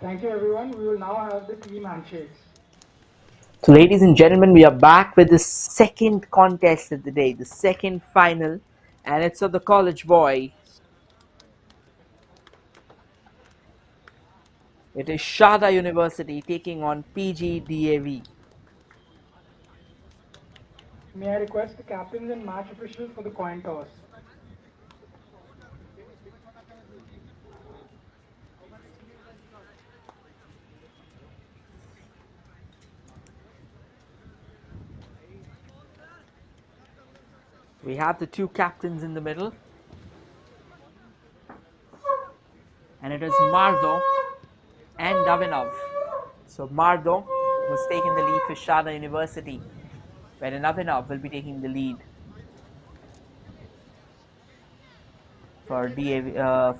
Thank you, everyone. We will now have the team handshakes. So, ladies and gentlemen, we are back with the second contest of the day, the second final, and it's of the college boys. It is Sharda University taking on P.G.D.A.V. May I request the captains and match officials for the coin toss? We have the two captains in the middle, and it is Mardo and Davinov. So Mardo was taking the lead for Sharda University, where Davinov will be taking the lead for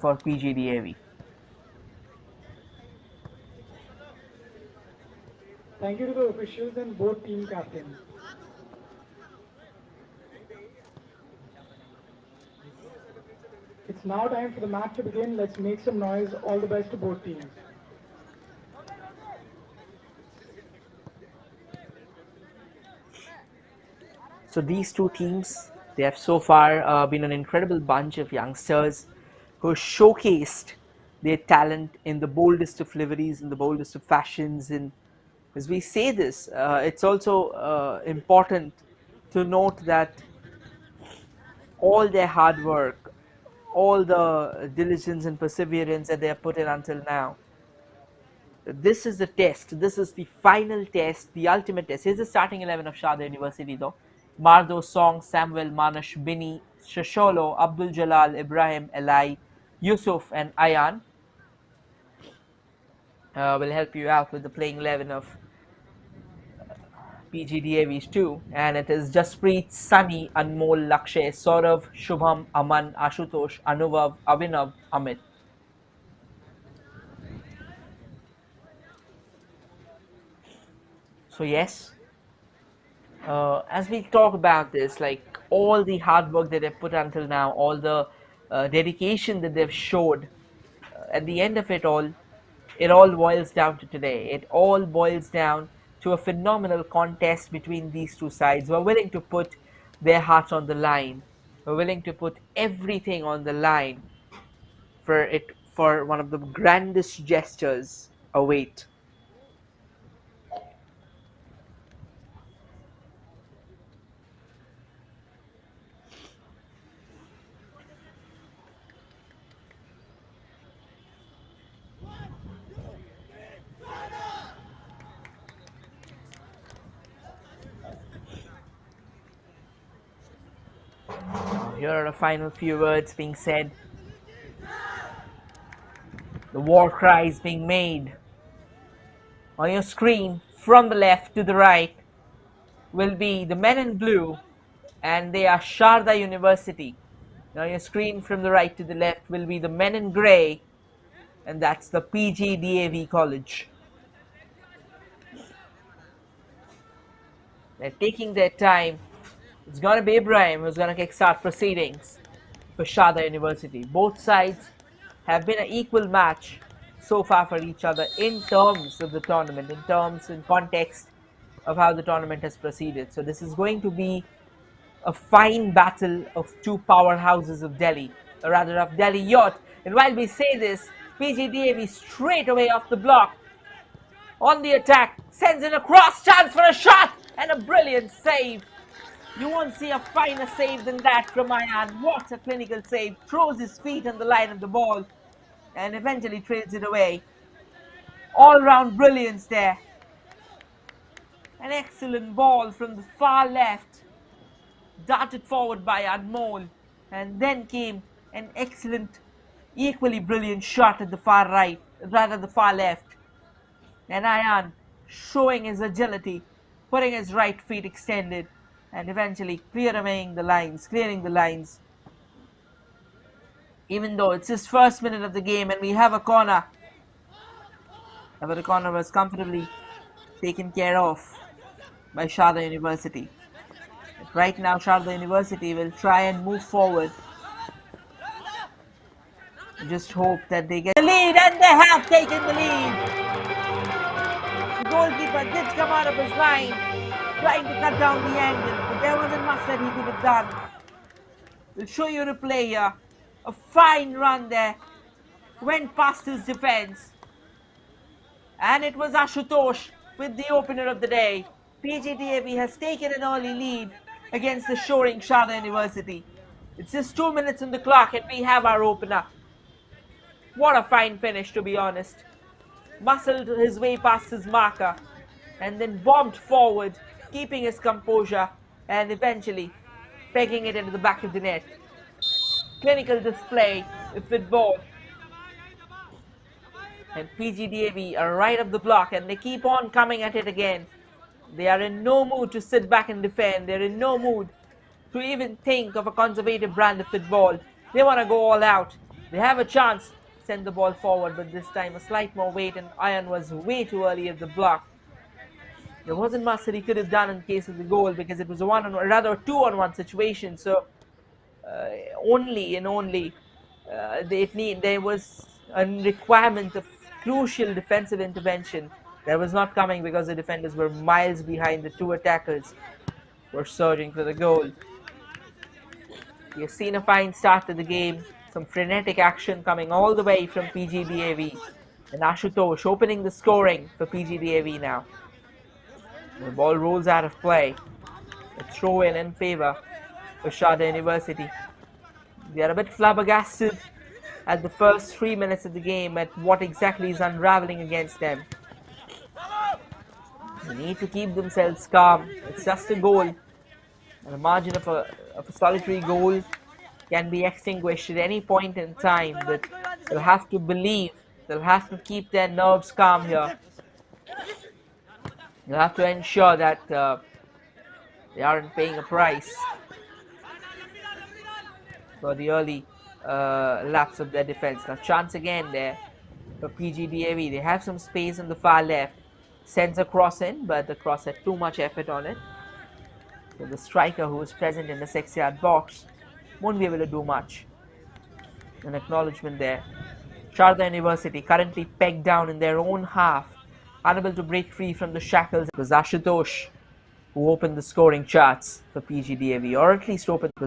for P.G.D.A.V. Thank you to the officials and both team captains. It's now time for the match to begin. Let's make some noise. All the best to both teams. So these two teams, they have so far been an incredible bunch of youngsters who showcased their talent in the boldest of liveries, in the boldest of fashions. And as we say this, it's also important to note that all their hard work, all the diligence and perseverance that they have put in until now, this is the test. This is the final test, the ultimate test. Here's the starting 11 of Sharda University, though. Mardo, Song, Samuel, Manish, Bini, Shasholo, Abdul Jalal, Ibrahim, Eli, Yusuf, and Ayan will help you out with the playing 11 of PGDAVs too. And it is Jaspreet, Sunny, Anmol, Lakshay, Saurav, Shubham, Aman, Ashutosh, Anuvav, Avinav, Amit. So, yes, as we talk about this, like all the hard work that they've put until now, all the dedication that they've showed, at the end of it all boils down to today. It all boils down to a phenomenal contest between these two sides who are willing to put their hearts on the line, who are willing to put everything on the line for one of the grandest gestures await. Here are the final few words being said. The war cry is being made. On your screen, from the left to the right, will be the men in blue, and they are Sharda University. Now, your screen from the right to the left will be the men in grey, and that's the PGDAV college. They're taking their time. It's going to be Ibrahim who's going to kickstart proceedings for Sharda University. Both sides have been an equal match so far for each other in terms of the tournament, in terms and context of how the tournament has proceeded. So this is going to be a fine battle of two powerhouses of Delhi, or rather of Delhi Yacht. And while we say this, PGDAV straight away off the block, on the attack, sends in a cross, chance for a shot, and a brilliant save. You won't see a finer save than that from Ayan. What a clinical save. Throws his feet on the line of the ball and eventually trails it away. All round brilliance there. An excellent ball from the far left, darted forward by Anmol, and then came an excellent, equally brilliant shot at the far right, rather the far left. And Ayan showing his agility, putting his right feet extended, and eventually clearing the lines. Even though it's his first minute of the game and we have a corner, but the corner was comfortably taken care of by Sharda University. But right now, Sharda University will try and move forward. Just hope that they get the lead, and they have taken the lead. The goalkeeper did come out of his line, trying to cut down the angle, but there wasn't much that he could have done. We'll show you a replay here. A fine run there, went past his defense, and it was Ashutosh with the opener of the day. P.G.D.A.V has taken an early lead against the soaring Sharda University. It's just 2 minutes on the clock and we have our opener. What a fine finish, to be honest. Muscled his way past his marker and then bombed forward, keeping his composure and eventually pegging it into the back of the net. Clinical display of football. And P.G.D.A.V are right up the block and they keep on coming at it again. They are in no mood to sit back and defend. They're in no mood to even think of a conservative brand of football. They want to go all out. They have a chance, send the ball forward, but this time a slight more weight and Ayan was way too early at the block. There wasn't much that he could have done in case of the goal because it was a 2-on-1 situation. So there was a requirement of crucial defensive intervention that was not coming because the defenders were miles behind the two attackers who were surging for the goal. You've seen a fine start to the game, some frenetic action coming all the way from P.G.D.A.V. and Ashutosh opening the scoring for P.G.D.A.V. now. The ball rolls out of play. A throw in favor for Sharda University. They are a bit flabbergasted at the first 3 minutes of the game at what exactly is unraveling against them. They need to keep themselves calm. It's just a goal. And the margin of a solitary goal can be extinguished at any point in time, but they'll have to believe, they'll have to keep their nerves calm here. They'll have to ensure that they aren't paying a price for the early lapse of their defense. Now chance again there for P.G.D.A.V. They have some space on the far left. Sends a cross in, but the cross had too much effort on it. So the striker who is present in the 6-yard box won't be able to do much. An acknowledgement there. Sharda University currently pegged down in their own half, unable to break free from the shackles. It was Ashutosh who opened the scoring charts for P.G.D.A.V. or at least opened the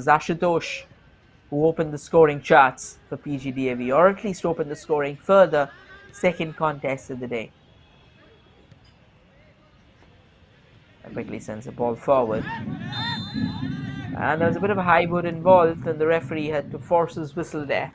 scoring charts for P.G.D.A.V. or at least opened the scoring for the second contest of the day. Quickly sends the ball forward. And there was a bit of a high wood involved and the referee had to force his whistle there.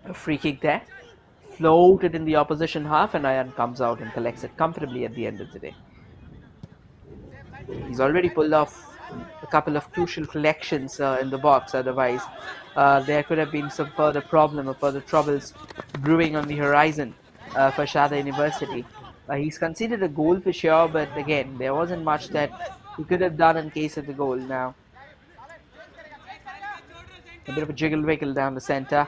A free kick there. Floated in the opposition half and Ayan comes out and collects it comfortably at the end of the day. He's already pulled off a couple of crucial collections in the box, otherwise there could have been some further problem or further troubles brewing on the horizon for Sharda University. He's conceded a goal for sure, but again, there wasn't much that he could have done in case of the goal. Now, a bit of a jiggle-wiggle down the center.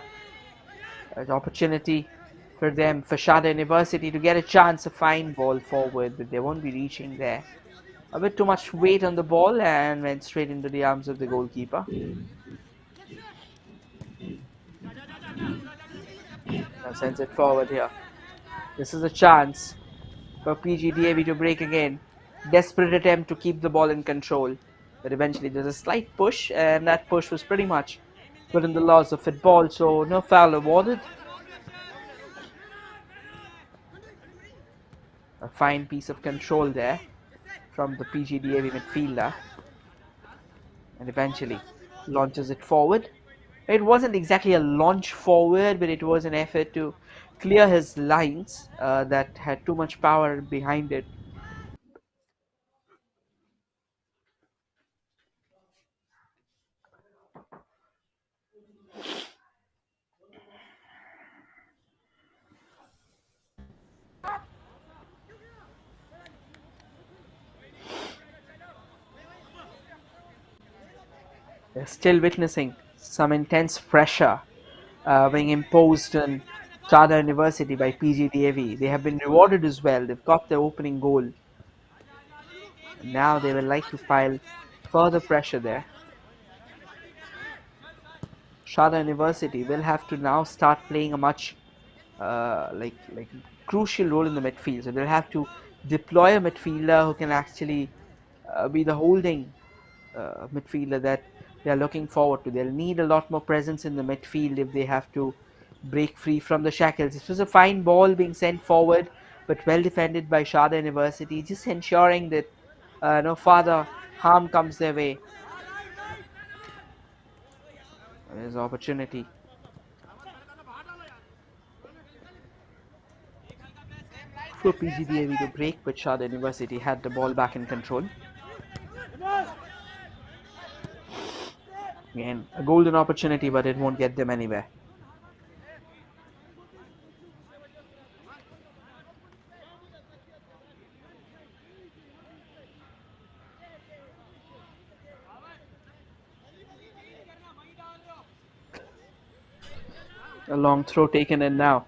An opportunity for them, for Sharda University, to get a chance to find ball forward, but they won't be reaching there. A bit too much weight on the ball and went straight into the arms of the goalkeeper. Now sends it forward here. This is a chance for P.G.D.A.V. to break again. Desperate attempt to keep the ball in control. But eventually there's a slight push and that push was pretty much within the laws of football, so no foul awarded. A fine piece of control there from the PGDAV midfielder and eventually launches it forward. It wasn't exactly a launch forward, but it was an effort to clear his lines that had too much power behind it. They're still witnessing some intense pressure being imposed on Sharda University by PGDAV. They have been rewarded as well. They've got their opening goal. And now they will like to pile further pressure there. Sharda University will have to now start playing a much like crucial role in the midfield. So they'll have to deploy a midfielder who can actually be the holding midfielder that they are looking forward to. They'll need a lot more presence in the midfield if they have to break free from the shackles. This was a fine ball being sent forward, but well defended by Sharda University, just ensuring that no further harm comes their way. There's opportunity for PGDAV to break, but Sharda University had the ball back in control. Again, a golden opportunity, but it won't get them anywhere. A long throw taken in now.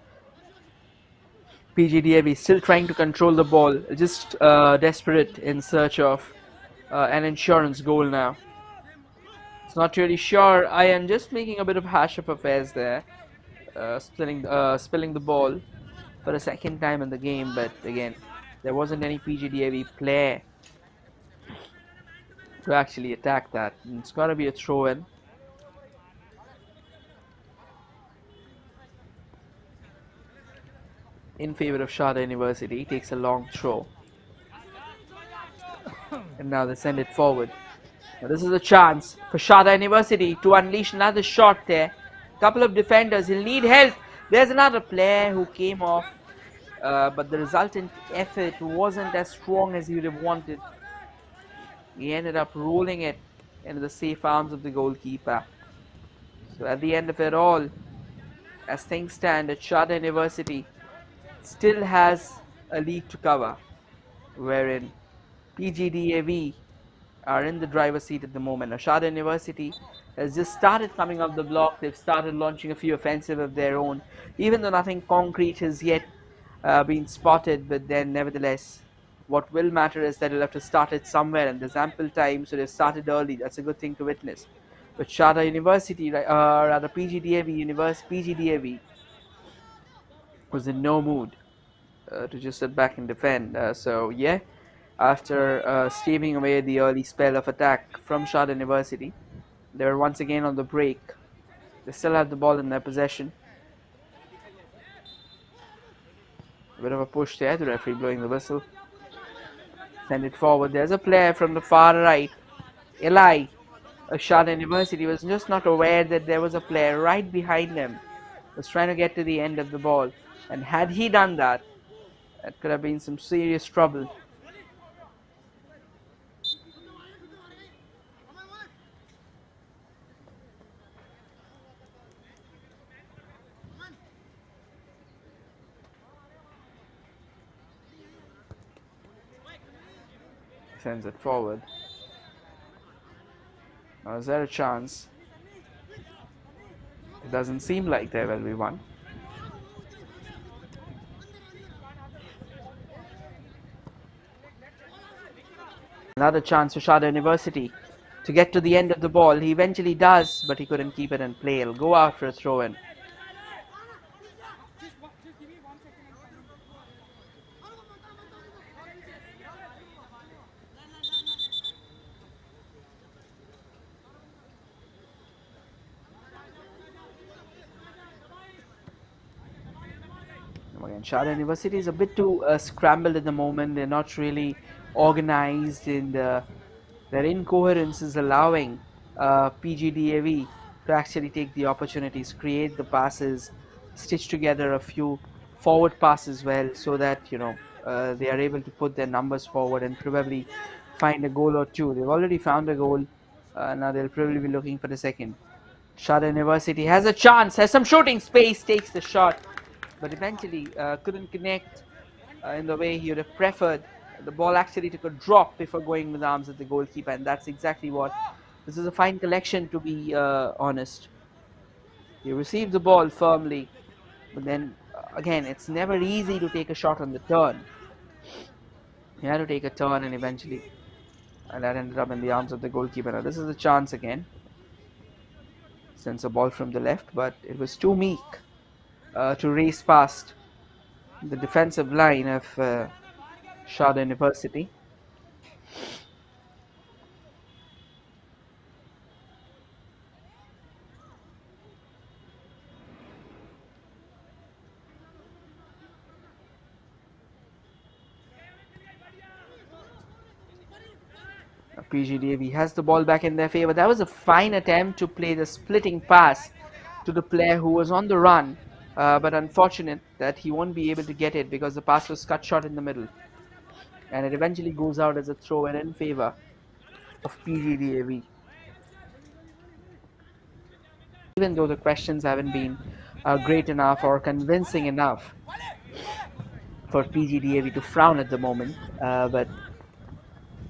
PGDAV still trying to control the ball, just desperate in search of an insurance goal now. It's not really sure. I am just making a bit of hash of affairs there, spilling the ball for a second time in the game, but again, there wasn't any PGDAV player to actually attack that. And it's got to be a throw in favor of Sharda University. Takes a long throw. And now they send it forward. Now this is a chance for Sharda University to unleash another shot there. Couple of defenders, he'll need help. There's another player who came off, but the resultant effort wasn't as strong as you'd have wanted. He ended up rolling it into the safe arms of the goalkeeper. So at the end of it all, as things stand, Sharda University still has a league to cover, wherein PGDAV are in the driver's seat at the moment. Sharda University has just started coming up the block. They've started launching a few offensive of their own, even though nothing concrete has yet been spotted. But then, nevertheless, what will matter is that you'll have to start it somewhere, and there's ample time, so they've started early. That's a good thing to witness. But Sharda University, rather PGDAV was in no mood to just sit back and defend. So yeah, after staving away the early spell of attack from Sharda University, they were once again on the break. They still have the ball in their possession. A bit of a push there, the referee blowing the whistle. Send it forward. There's a player from the far right. Eli of Sharda University was just not aware that there was a player right behind him. Was trying to get to the end of the ball. And had he done that, that could have been some serious trouble. Sends it forward. Now is there a chance? It doesn't seem like there will be one. Another chance for Sharda University to get to the end of the ball. He eventually does, but he couldn't keep it in play. He'll go out for a throw-in. Again, Sharda University is a bit too scrambled at the moment. They're not really organized, and their incoherence is allowing P.G.D.A.V to actually take the opportunities, create the passes, stitch together a few forward passes well, so that they are able to put their numbers forward and probably find a goal or two. They've already found a goal. Now they'll probably be looking for the second. Sharda University has a chance, has some shooting space, takes the shot, but eventually couldn't connect in the way he would have preferred. The ball actually took a drop before going with the arms of the goalkeeper, and that's exactly what. This is a fine collection, to be honest. He received the ball firmly, but then again, it's never easy to take a shot on the turn. He had to take a turn, and eventually, and that ended up in the arms of the goalkeeper. Now, this is a chance again. Sends a ball from the left, but it was too meek to race past the defensive line of Sharda University. P.G.D.A.V has the ball back in their favor. That was a fine attempt to play the splitting pass to the player who was on the run, but unfortunate that he won't be able to get it because the pass was cut short in the middle, and it eventually goes out as a throw in favor of P.G.D.A.V. Even though the questions haven't been great enough or convincing enough for P.G.D.A.V to frown at the moment, but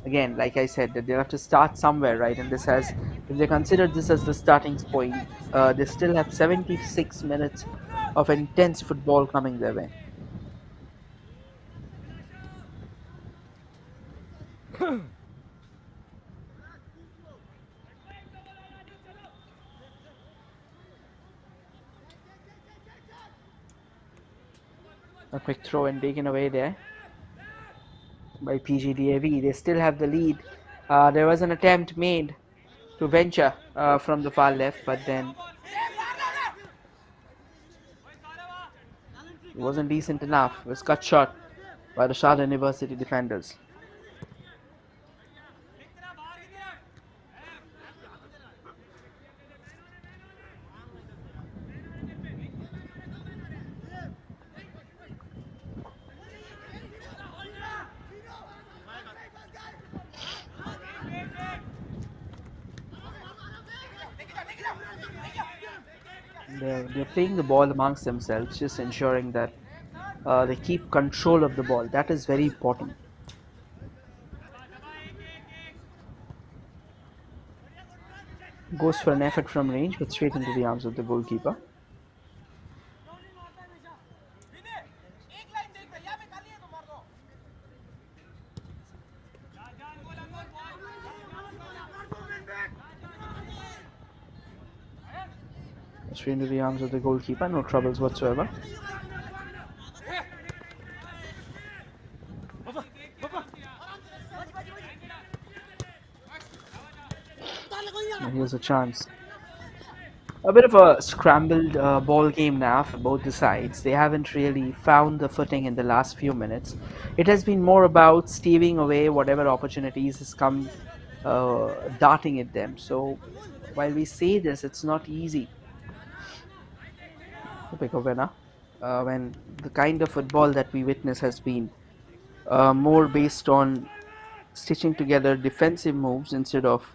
again, like I said, that they have to start somewhere, right? And this has, if they consider this as the starting point, they still have 76 minutes of intense football coming their way. A quick throw and taken away there by P.G.D.A.V. They still have the lead. There was an attempt made to venture from the far left, but then it wasn't decent enough. It was cut short by the Sharda University defenders. They're playing the ball amongst themselves, just ensuring that they keep control of the ball. That is very important. Goes for an effort from range, but straight into the arms of the goalkeeper. Straight into the arms of the goalkeeper, no troubles whatsoever. And here's a chance. A bit of a scrambled ball game now for both the sides. They haven't really found the footing in the last few minutes. It has been more about staving away whatever opportunities has come darting at them. So while we say this, it's not easy to pick a winner when the kind of football that we witness has been more based on stitching together defensive moves instead of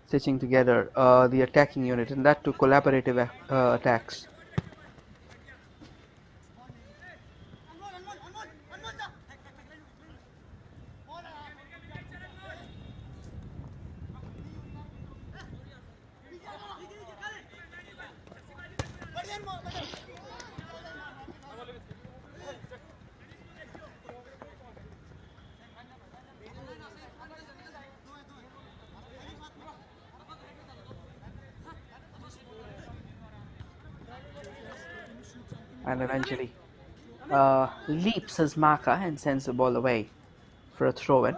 stitching together the attacking unit, and that to collaborative attacks. And eventually leaps his marker and sends the ball away for a throw-in.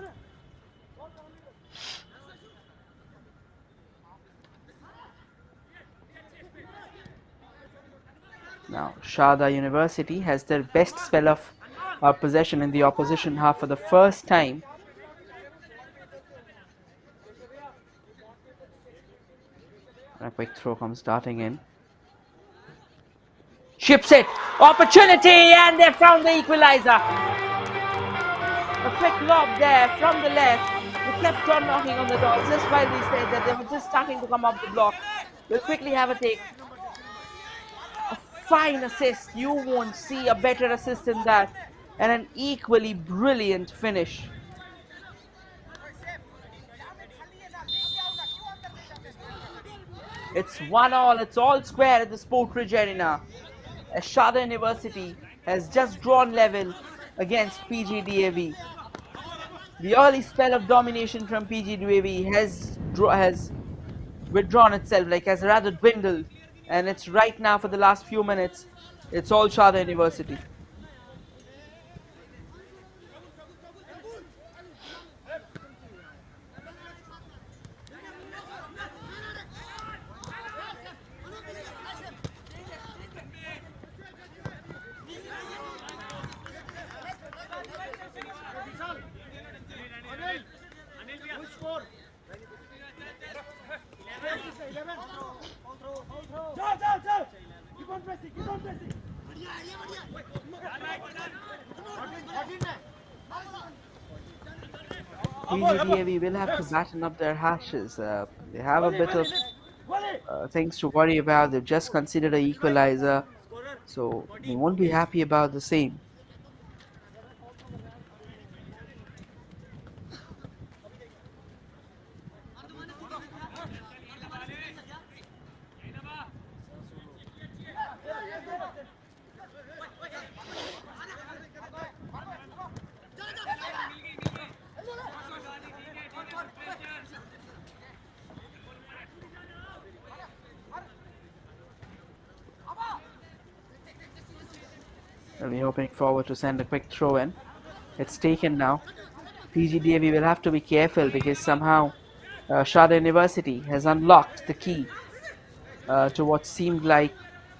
Now Sharda University has their best spell of possession in the opposition half for the first time. A quick throw comes darting in. Chips it! Opportunity, and they found the equalizer. A quick lob there from the left. They kept on knocking on the door just while we said that they were just starting to come up the block. We'll quickly have a take. A fine assist. You won't see a better assist than that. And an equally brilliant finish. It's 1-1. It's all square at the Sportridge Arena, as Sharda University has just drawn level against P.G.D.A.V. The early spell of domination from P.G.D.A.V has withdrawn itself, has rather dwindled, and it's right now for the last few minutes, it's all Sharda University. P.G.D.A.V will have to batten up their hashes. They have a bit of things to worry about. They've just considered an equalizer, so they won't be happy about the same. They'll be hoping forward to send a quick throw in. It's taken now. P.G.D.A.V will have to be careful because somehow Sharda University has unlocked the key to what seemed like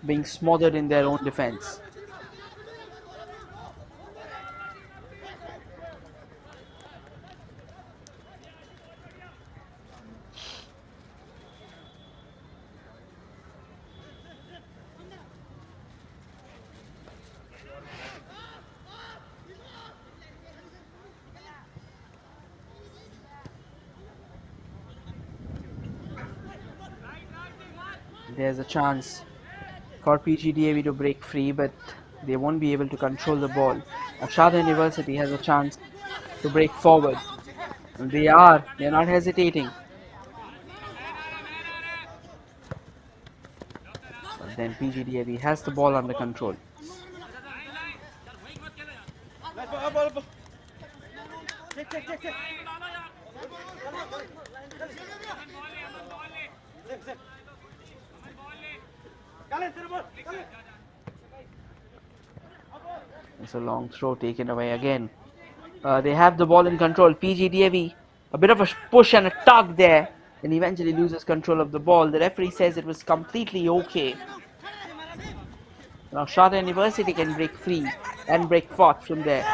being smothered in their own defense. There's a chance for P.G.D.A.V to break free, but they won't be able to control the ball. Sharda University has a chance to break forward. And they're not hesitating. But then P.G.D.A.V has the ball under control. It's a long throw taken away again. They have the ball in control. P.G.D.A.V, a bit of a push and a tug there, and eventually loses control of the ball. The referee says it was completely okay. Now Sharda University can break free and break forth from there.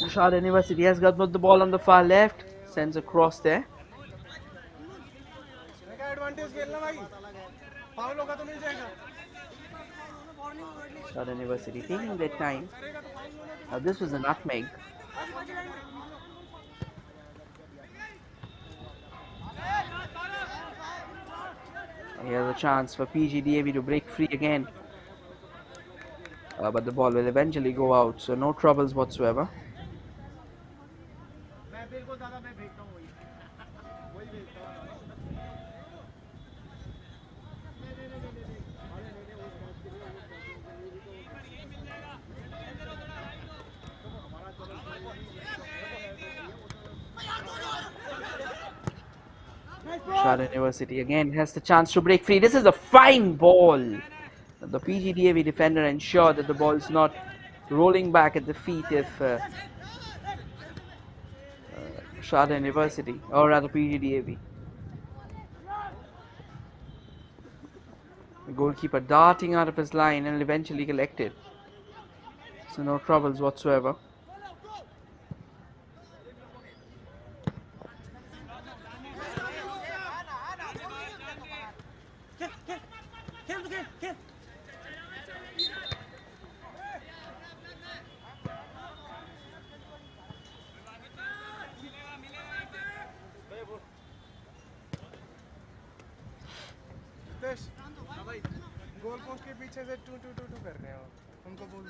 Sharda University has got the ball on the far left, sends a cross there. Sharda University taking their time. This was a nutmeg. Here's a chance for P.G.D.A.V to break free again. But the ball will eventually go out, so no troubles whatsoever. Sharda University again has the chance to break free. This is a fine ball. The P.G.D.A.V defender ensured that the ball is not rolling back at the feet if Sharda University, or rather P.G.D.A.V. The goalkeeper darting out of his line and eventually collected. So no troubles whatsoever.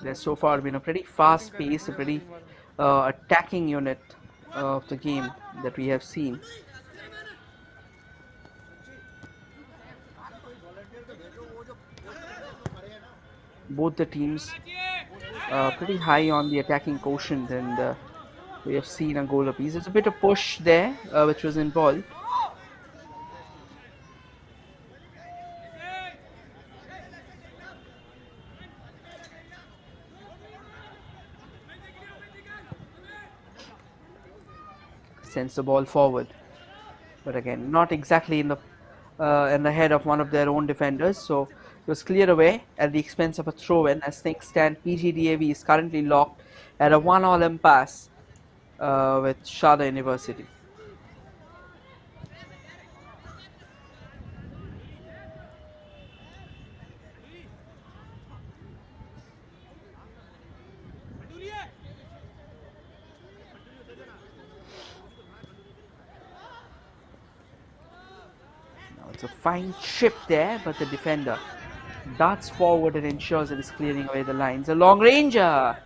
There's so far been a pretty fast pace, a pretty attacking unit of the game that we have seen. Both the teams pretty high on the attacking quotient, and we have seen a goal apiece. There's a bit of push there which was involved. Sends the ball forward, but again not exactly in the head of one of their own defenders, so it was cleared away at the expense of a throw-in. As things stand, P.G.D.A.V is currently locked at a 1-1 impasse with Sharda University. It's a fine chip there, but the defender darts forward and ensures it is clearing away the lines. A long ranger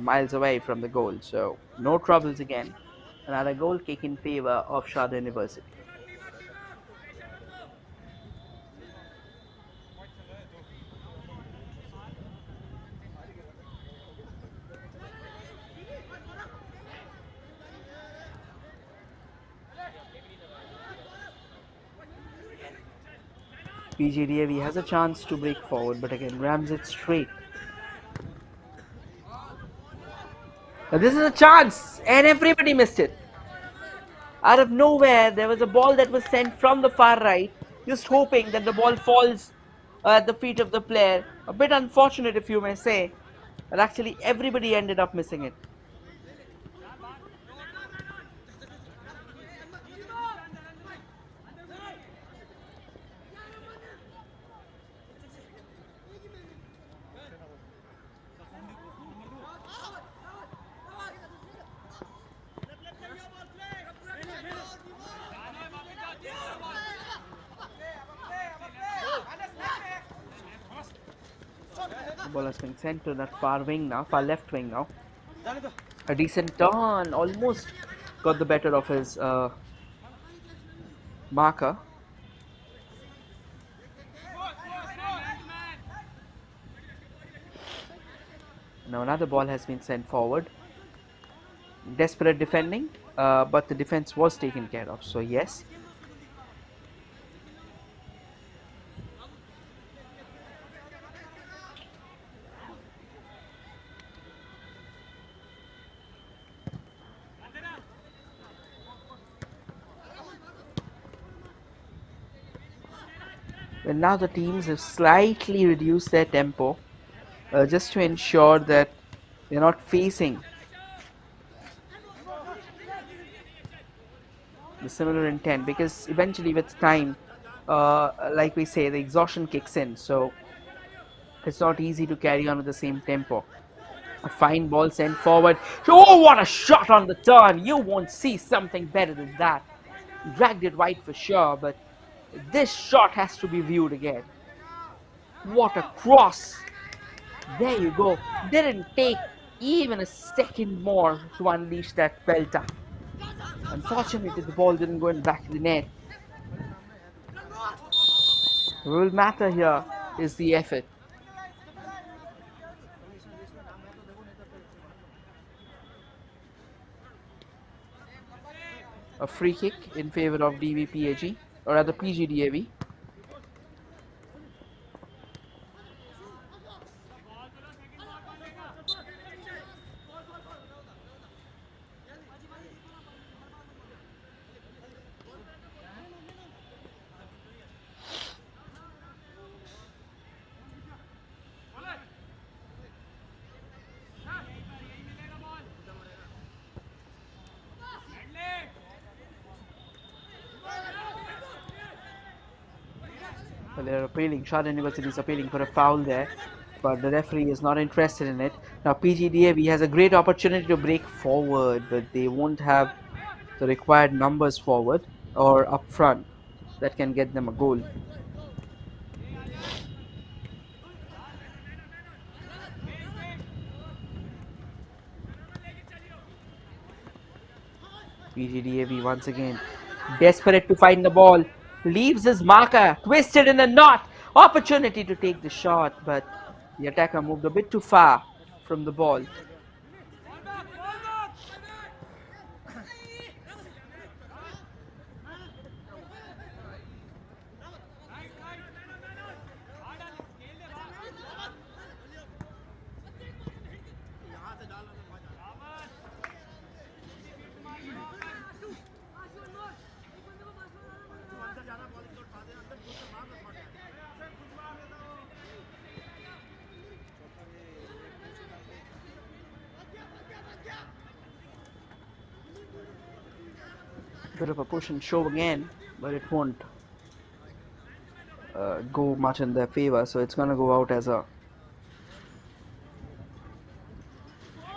miles away from the goal, so no troubles again. Another goal kick in favor of Sharda University. P.G.D.A.V has a chance to break forward, but again rams it straight. Now this is a chance, and everybody missed it. Out of nowhere, there was a ball that was sent from the far right, just hoping that the ball falls at the feet of the player. A bit unfortunate, if you may say, but actually everybody ended up missing it. The ball has been sent to that far wing now, far left wing now. A decent turn, almost got the better of his marker. Now another ball has been sent forward. Desperate defending, but the defense was taken care of, so yes. Well, now the teams have slightly reduced their tempo just to ensure that they're not facing the similar intent, because eventually with time, like we say, the exhaustion kicks in, so it's not easy to carry on with the same tempo. A fine ball sent forward. Oh, what a shot on the turn! You won't see something better than that. Dragged it wide for sure, but this shot has to be viewed again. What a cross! There you go. Didn't take even a second more to unleash that belter. Unfortunately, the ball didn't go in the back of the net. The real matter here is the effort. A free kick in favor of DVPAG, or rather PGDAV. They're appealing. Sharda University is appealing for a foul there, but the referee is not interested in it. Now P.G.D.A.V has a great opportunity to break forward, but they won't have the required numbers forward or up front that can get them a goal. P.G.D.A.V once again desperate to find the ball, leaves his marker twisted in a knot. Opportunity to take the shot, but the attacker moved a bit too far from the ball. Bit of a push and shove again, but it won't go much in their favor, so it's gonna go out as a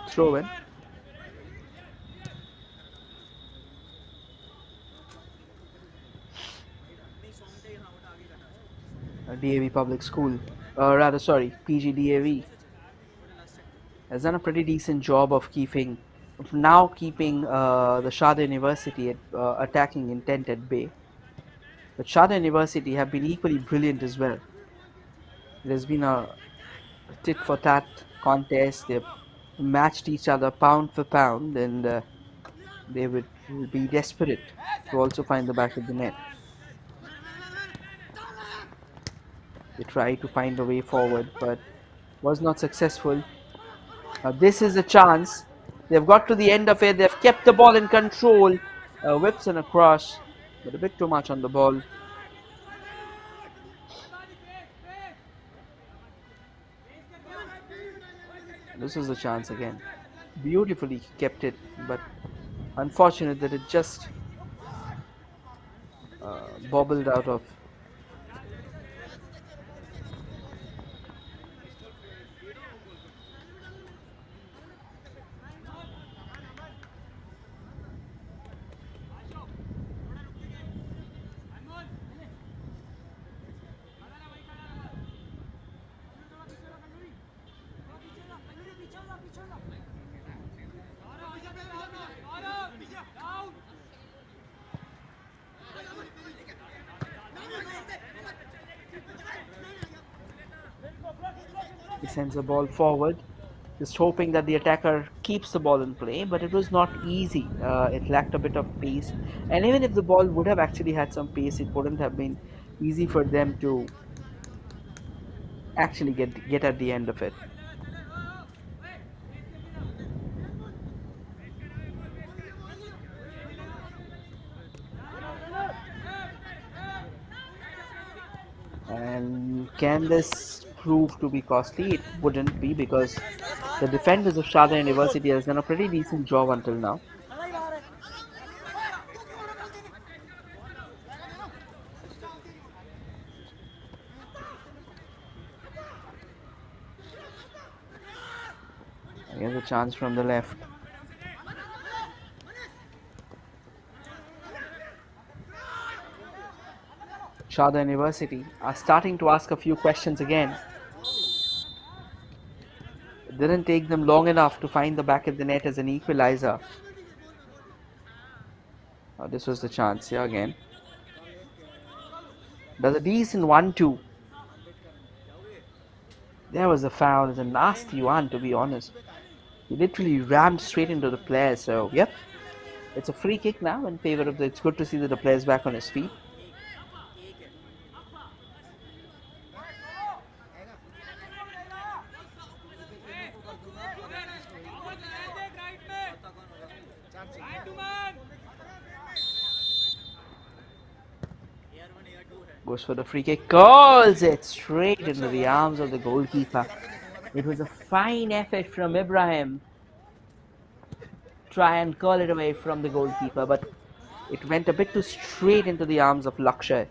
throw in. DAV Public School, rather sorry, PGDAV has done a pretty decent job of keeping the Sharda University at, attacking intent at bay. But Sharda University have been equally brilliant as well. It has been a tit for tat contest. They've matched each other pound for pound, and they would be desperate to also find the back of the net. They tried to find a way forward, but was not successful. Now this is a chance. They've got to the end of it. They've kept the ball in control. Whips and a cross, but a bit too much on the ball. This is the chance again. Beautifully kept it, but unfortunate that it just bobbled out of. He sends the ball forward, just hoping that the attacker keeps the ball in play, but it was not easy. It lacked a bit of pace, and even if the ball would have actually had some pace, it wouldn't have been easy for them to actually get at the end of it. And can this prove to be costly? It wouldn't be, because the defenders of Sharda University has done a pretty decent job until now. Here's a chance from the left. Sharda University are starting to ask a few questions again. It didn't take them long enough to find the back of the net as an equalizer. This was the chance here again. Does a decent 1-2. There was a foul. It's a nasty one, to be honest. He literally rammed straight into the player. So, yep. It's a free kick now in favor of the. It's good to see that the player's back on his feet. Goes for the free kick, calls it straight into the arms of the goalkeeper. It was a fine effort from Ibrahim. Try and curl it away from the goalkeeper, but it went a bit too straight into the arms of Lakshay.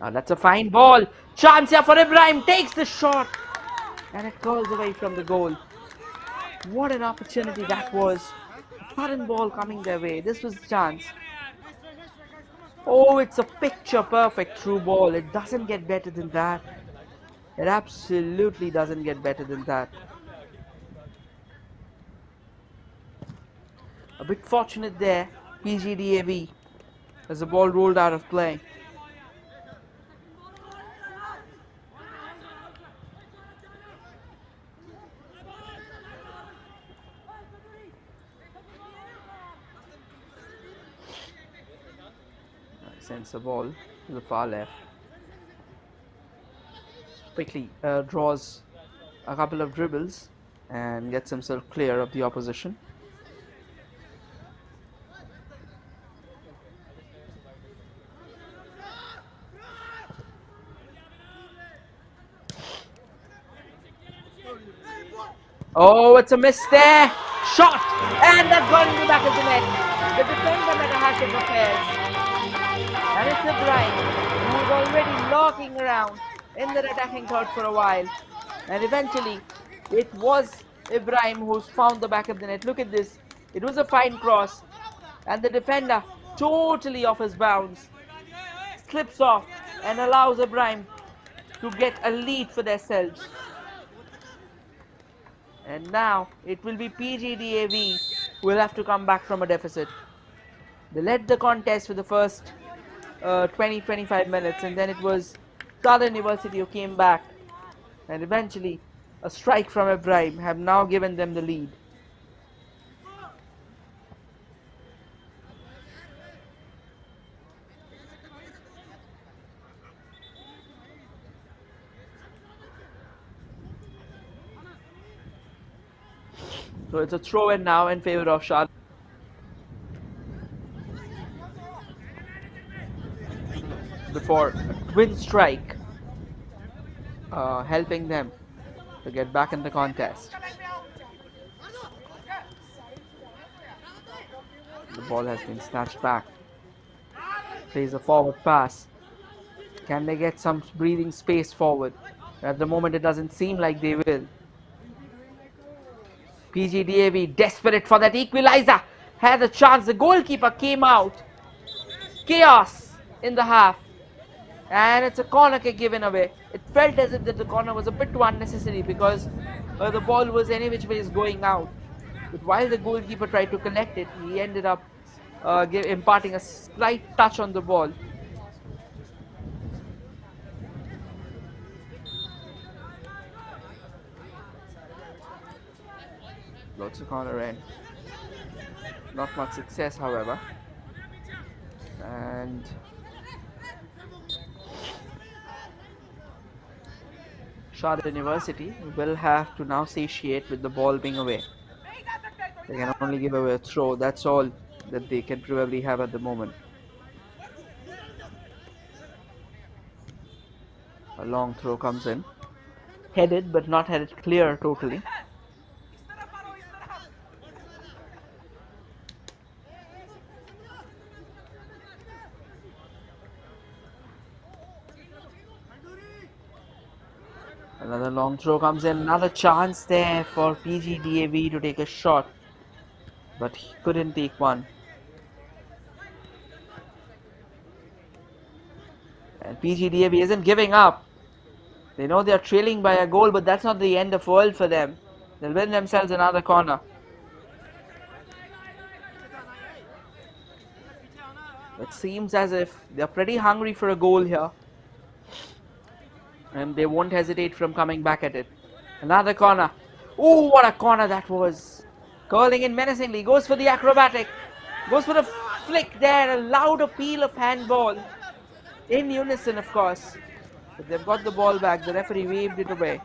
Now that's a fine ball. Chance here for Ibrahim. Takes the shot. And it curls away from the goal. What an opportunity that was. A sudden ball coming their way. This was the chance. Oh, it's a picture perfect through ball. It doesn't get better than that. It absolutely doesn't get better than that. A bit fortunate there, P.G.D.A.V, as the ball rolled out of play. Sends the ball to the far left. Quickly draws a couple of dribbles and gets himself clear of the opposition. Oh, it's a miss there. Shot! And that's gone into the back of the net. The defender made a hash of affairs. And it's Ibrahim, who's already lurking around in the attacking third for a while. And eventually, it was Ibrahim who's found the back of the net. Look at this. It was a fine cross. And the defender, totally off his bounds, slips off and allows Ibrahim to get a lead for themselves. And now it will be P.G.D.A.V who will have to come back from a deficit. They led the contest for the first 20-25 minutes, and then it was Sharda University who came back, and eventually a strike from Ibrahim have now given them the lead. So it's a throw in now in favor of Sharda. Before a twin strike, helping them to get back in the contest. The ball has been snatched back. Plays a forward pass. Can they get some breathing space forward? At the moment, it doesn't seem like they will. P.G.D.A.V desperate for that equalizer. Had a chance. The goalkeeper came out. Chaos in the half. And it's a corner kick given away. It felt as if that the corner was a bit too unnecessary because the ball was any which ways going out. But while the goalkeeper tried to collect it, he ended up imparting a slight touch on the ball. Lots of corner in. Not much success, however. And Sharda University will have to now satiate with the ball being away. They can only give away a throw. That's all that they can probably have at the moment. A long throw comes in. Headed, but not headed clear totally. Another long throw comes in. Another chance there for P.G.D.A.V to take a shot. But he couldn't take one. And P.G.D.A.V isn't giving up. They know they are trailing by a goal, but that's not the end of the world for them. They'll win themselves another corner. It seems as if they're pretty hungry for a goal here. And they won't hesitate from coming back at it. Another corner. Oh, what a corner that was. Curling in menacingly. Goes for the acrobatic. Goes for the flick there. A loud appeal of handball. In unison, of course. But they've got the ball back. The referee waved it away.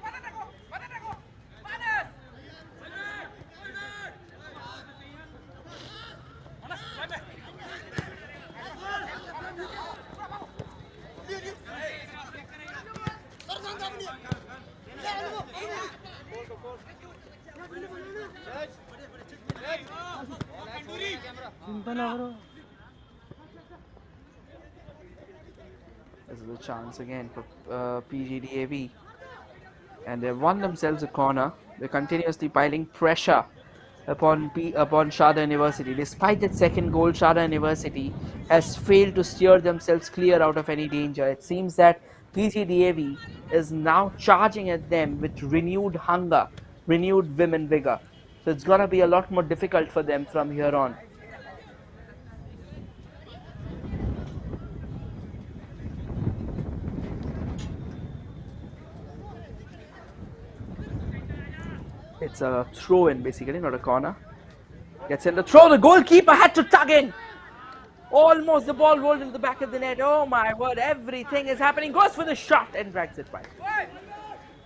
This is a chance again for P.G.D.A.V. And they've won themselves a corner. They're continuously piling pressure upon Sharda University. Despite that second goal, Sharda University has failed to steer themselves clear out of any danger. It seems that P.G.D.A.V. is now charging at them with renewed hunger, renewed vim and vigor. So it's gonna be a lot more difficult for them from here on. It's a throw in basically, not a corner. Gets in the throw, the goalkeeper had to tug in. Almost the ball rolled into the back of the net. Oh my word, everything is happening. Goes for the shot and drags it wide.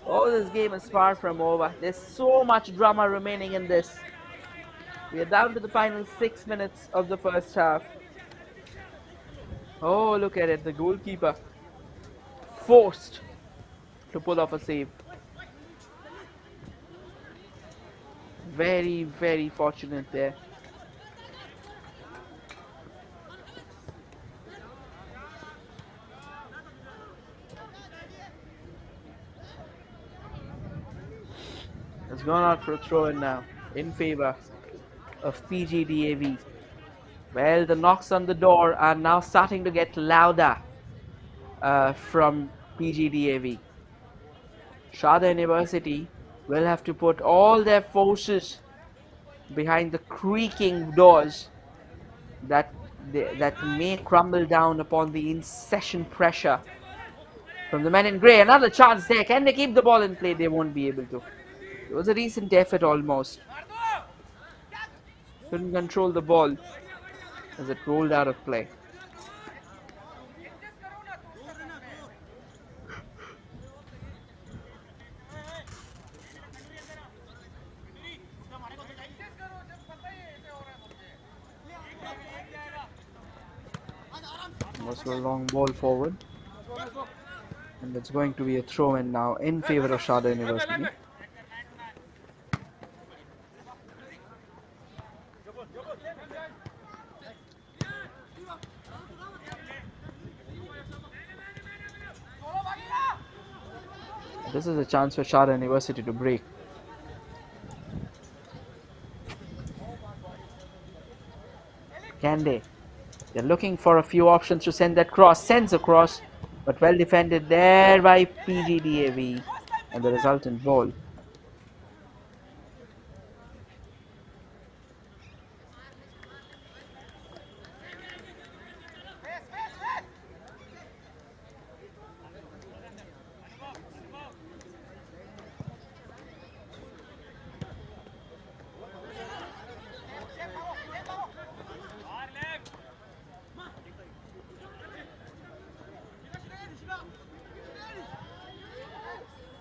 Oh, this game is far from over. There's so much drama remaining in this. We are down to the final 6 minutes of the first half. Oh, look at it. The goalkeeper forced to pull off a save. Very, very fortunate there. It's gone out for a throw-in now in favor of P.G.D.A.V. Well, the knocks on the door are now starting to get louder from P.G.D.A.V. Sharda University will have to put all their forces behind the creaking doors that may crumble down upon the incessant pressure from the men in grey. Another chance there. Can they keep the ball in play? They won't be able to. It was a recent effort almost. Couldn't control the ball as it rolled out of play. Also a long ball forward. And it's going to be a throw-in now in favor of Sharda University. This is a chance for Sharda University to break. Can they? They're looking for a few options to send that cross. Sends a cross, but well defended there by P.G.D.A.V. and the resultant ball.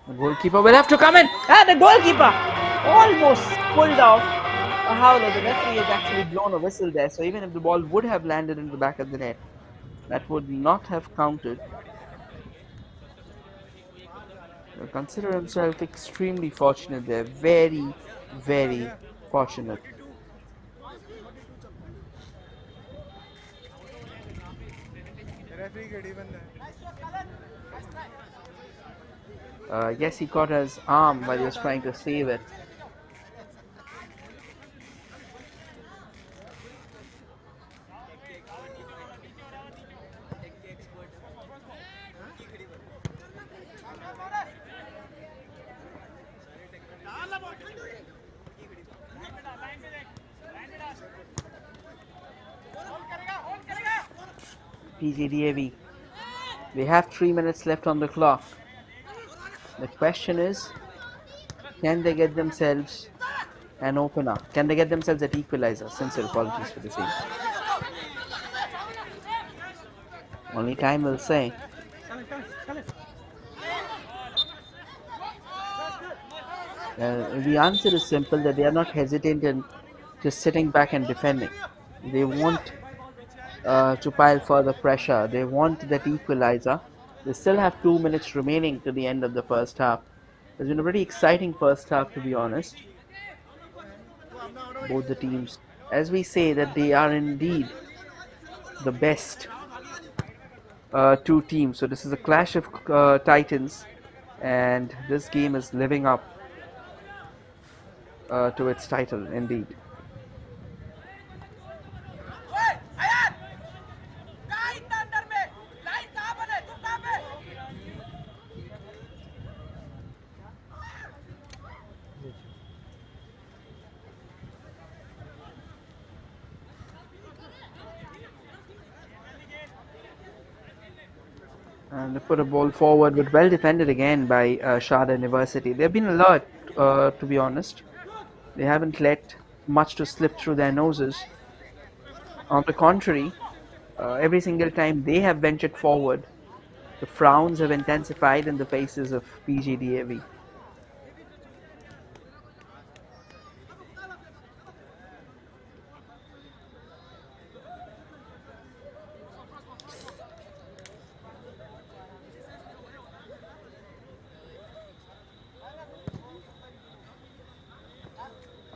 The goalkeeper will have to come in. And the goalkeeper almost pulled off a howler. The referee has actually blown a whistle there. So even if the ball would have landed in the back of the net, that would not have counted. He'll consider himself extremely fortunate there. Very, very fortunate. Yes, he caught his arm while he was trying to save it. P.G.D.A.V. We have 3 minutes left on the clock. The question is, can they get themselves an opener? Can they get themselves an equalizer? Sincere apologies for the same. Only time will say. The answer is simple, that they are not hesitant in just sitting back and defending. They want to pile further pressure. They want that equalizer. They still have 2 minutes remaining to the end of the first half. It's been a pretty exciting first half, to be honest. Both the teams, as we say, that they are indeed the best two teams. So this is a clash of titans, and this game is living up to its title indeed. And they put a ball forward, but well defended again by Sharda University. They've been alert, to be honest. They haven't let much to slip through their noses. On the contrary, every single time they have ventured forward, the frowns have intensified in the faces of P.G.D.A.V.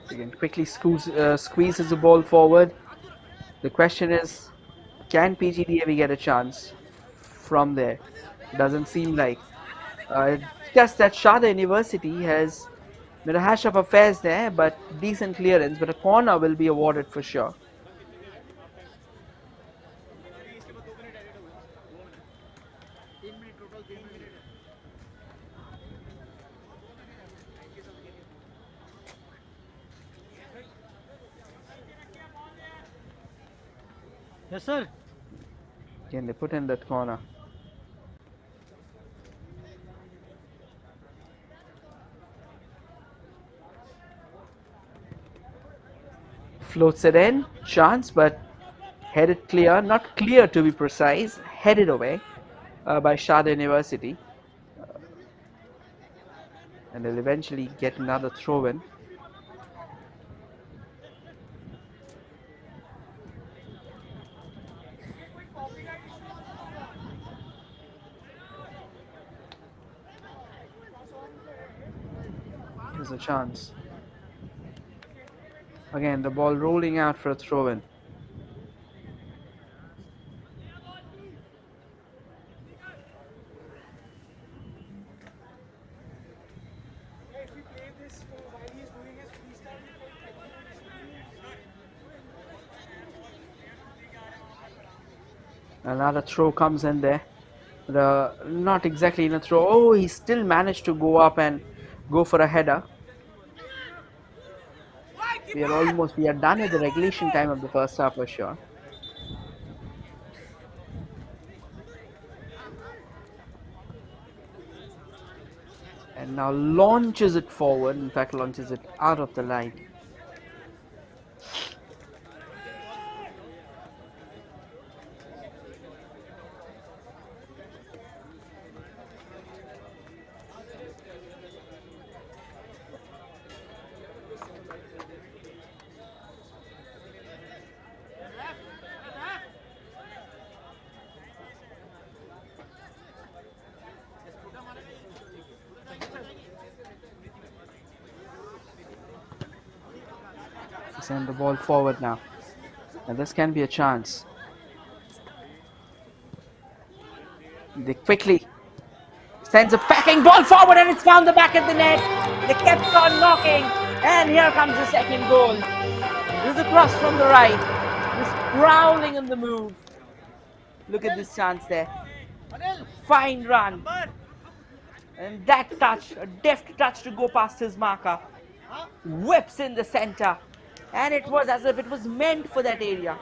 Again, quickly squeezes the ball forward. The question is, can P.G.D.A.V get a chance from there? Doesn't seem like. It's just that Sharda University has made a hash of affairs there, but decent clearance. But a corner will be awarded for sure. Yes, sir. Again, they put in that corner. Floats it in, chance, but headed clear, not clear to be precise, headed away by Sharda University. And they'll eventually get another throw in. Here's a chance. Again, the ball rolling out for a throw in. If we play this while he's doing his freestyle Another throw comes in there. Not exactly in a throw. Oh, he still managed to go up and go for a header. We are done with the regulation time of the first half for sure. And now launches it forward. In fact, launches it out of the line. Send the ball forward now. And this can be a chance. They quickly sends a packing ball forward and it's found the back of the net. They kept on knocking. And here comes the second goal. This is a cross from the right. Just prowling in the move. Look at this chance there. Fine run. And that touch, a deft touch to go past his marker. Whips in the center. And it was as if it was meant for that area.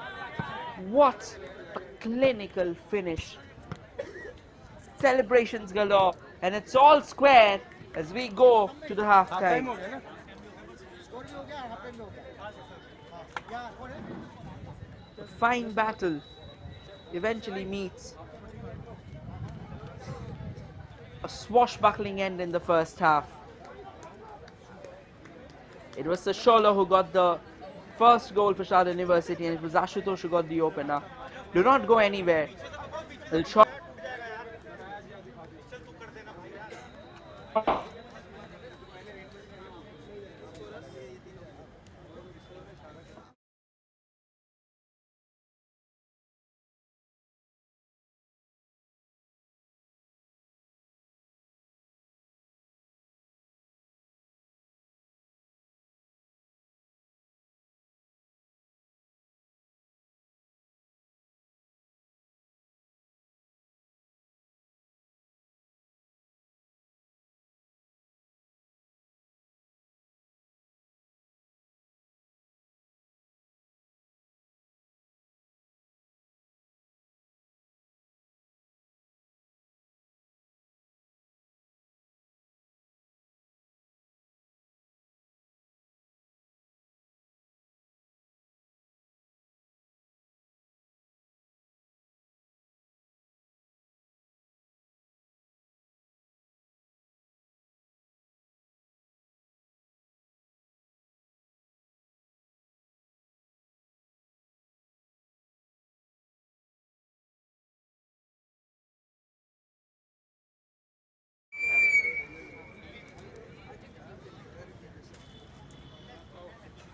What a clinical finish. Celebrations galore. And it's all square as we go to the half time. A fine battle eventually meets a swashbuckling end in the first half. It was Sashola who got the first goal for Sharda University, and it was Ashutosh who got the opener. Do not go anywhere.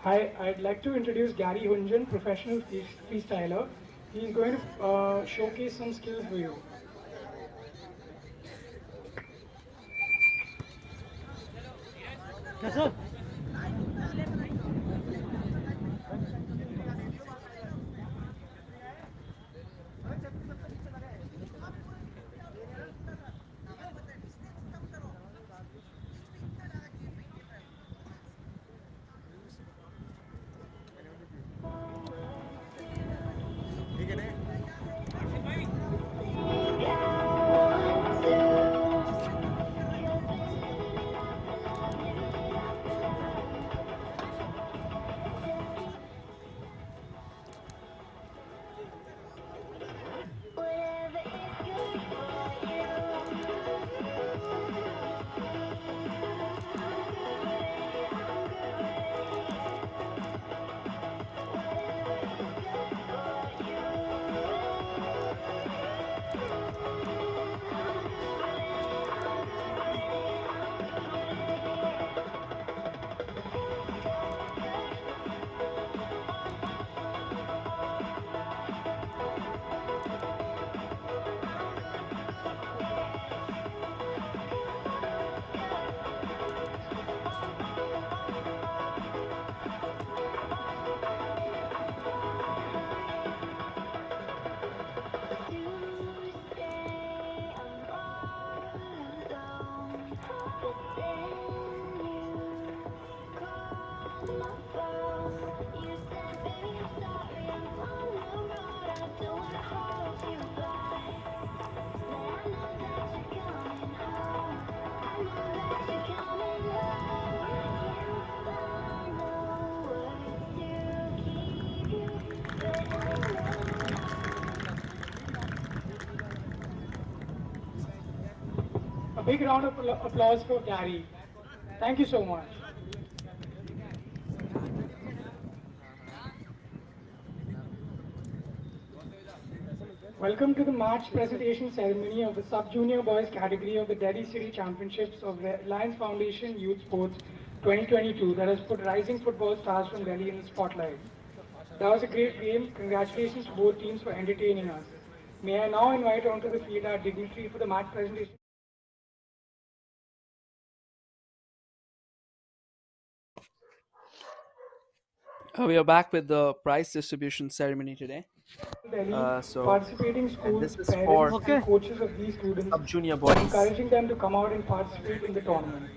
Hi, I'd like to introduce Gary Hunjan, professional freestyler. He's going to showcase some skills for you. A big round of applause for Gary. Thank you so much. Welcome to the match presentation ceremony of the sub-junior boys category of the Delhi City Championships of the Reliance Foundation Youth Sports 2022 that has put rising football stars from Delhi in the spotlight. That was a great game. Congratulations to both teams for entertaining us. May I now invite onto the field our dignitary for the match presentation. We are back with the prize distribution ceremony today. Delhi, So, participating and schools, this is parents, for and coaches of these students, sub-junior and boys. encouraging them to come out and participate in the tournament.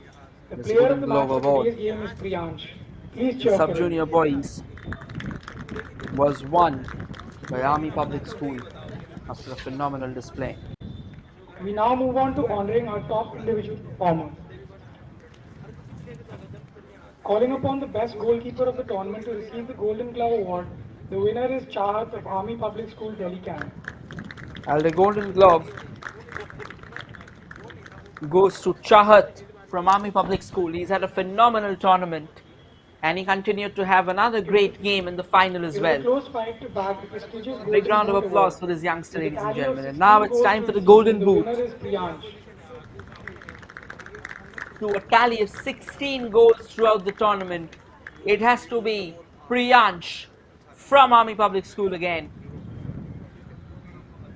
The The player of Golden the Glove match for Award. today's game is Priyansh. Please The cheer for him. sub-junior boys was won by Army Public School after a phenomenal display. We now move on to honoring our top individual performers. Calling upon the best goalkeeper of the tournament to receive the Golden Glove Award, the winner is Chahat of Army Public School, Delhi Camp. And the Golden Glove goes to Chahat from Army Public School. He's had a phenomenal tournament and he continued to have another It was, great game in the final as it was a well. close fight to bag the prestigious A big Golden round of Boot Award. applause for this youngster, With a ladies and tally of gentlemen. And now 16 it's goals time for for the the season, Golden the winner Boot. is Priyansh. To a tally of 16 goals throughout the tournament, it has to be Priyansh from Army Public School again.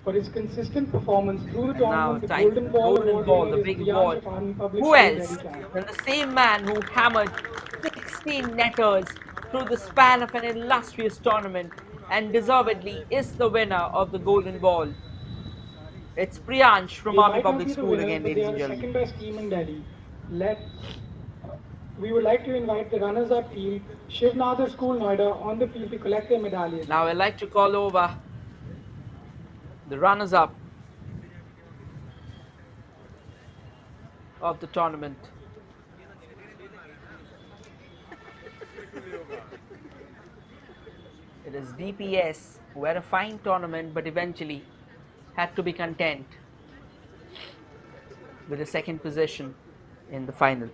For his consistent performance through the And now tournament, the time for Golden the Ball Golden Award Ball, winner the is big Priyansh award. of Army Public Who School, Delhi else Camp. than the same man who hammered 16 netters through the span of an illustrious tournament and deservedly is the winner of the Golden Ball? It's Priyansh from They Army might not Public be the School winners, again, but they ladies are and the gentlemen. second best team in Delhi. We would like to invite the runners-up team, Shiv Nadar School, Noida, on the field to collect their medallions. Now I'd like to call over the runners-up of the tournament. It is DPS who had a fine tournament but eventually had to be content with a second position in the final.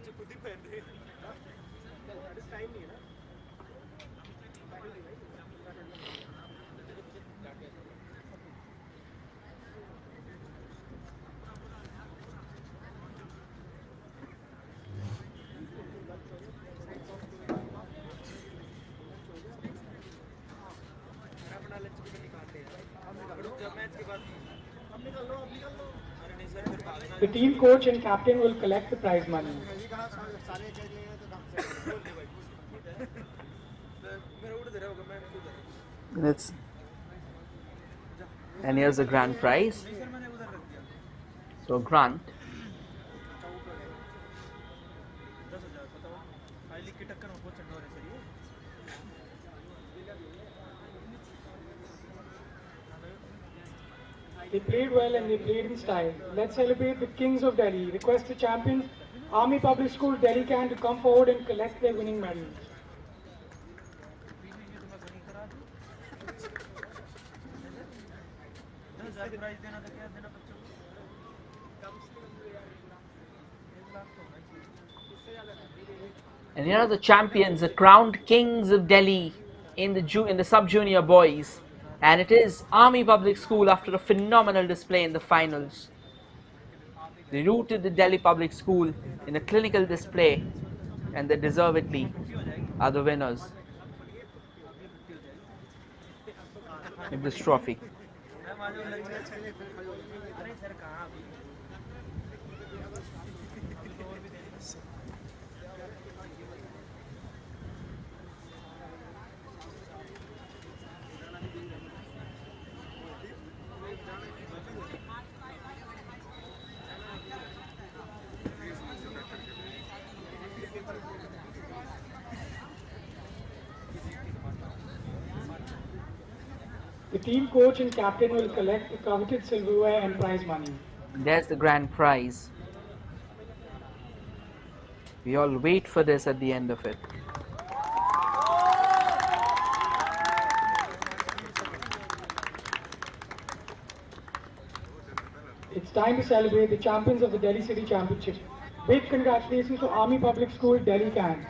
The team coach and captain will collect the prize money. It's, and here's the grand prize. So Grant. They played well and they played in style. Let's celebrate the Kings of Delhi. Request the champions, Army Public School Delhi Can, to come forward and collect their winning medals. And here are the champions, the crowned kings of Delhi in the sub-junior boys. And it is Army Public School after a phenomenal display in the finals. They routed the Delhi Public School in a clinical display, and they deservedly are the winners of this trophy. The team coach and captain will collect the coveted silverware and prize money. And there's the grand prize. We all wait for this at the end of it. It's time to celebrate the champions of the Delhi City Championship. Big congratulations to Army Public School Delhi Can.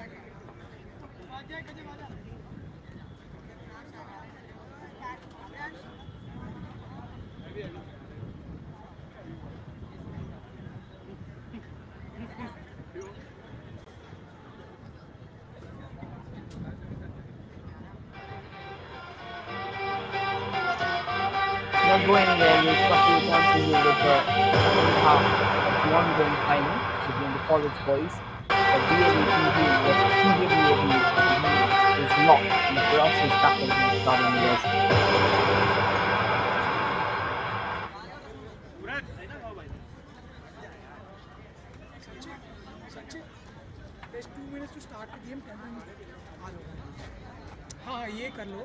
Not going anywhere, we'll stop you once a year with the second half of the ongoing final between the college boys. The B.A.V versus P.G.D.A.V is locked, and for us is battle against Sharda University. There's 2 minutes to start the game, 10 minutes. हाँ ये कर लो.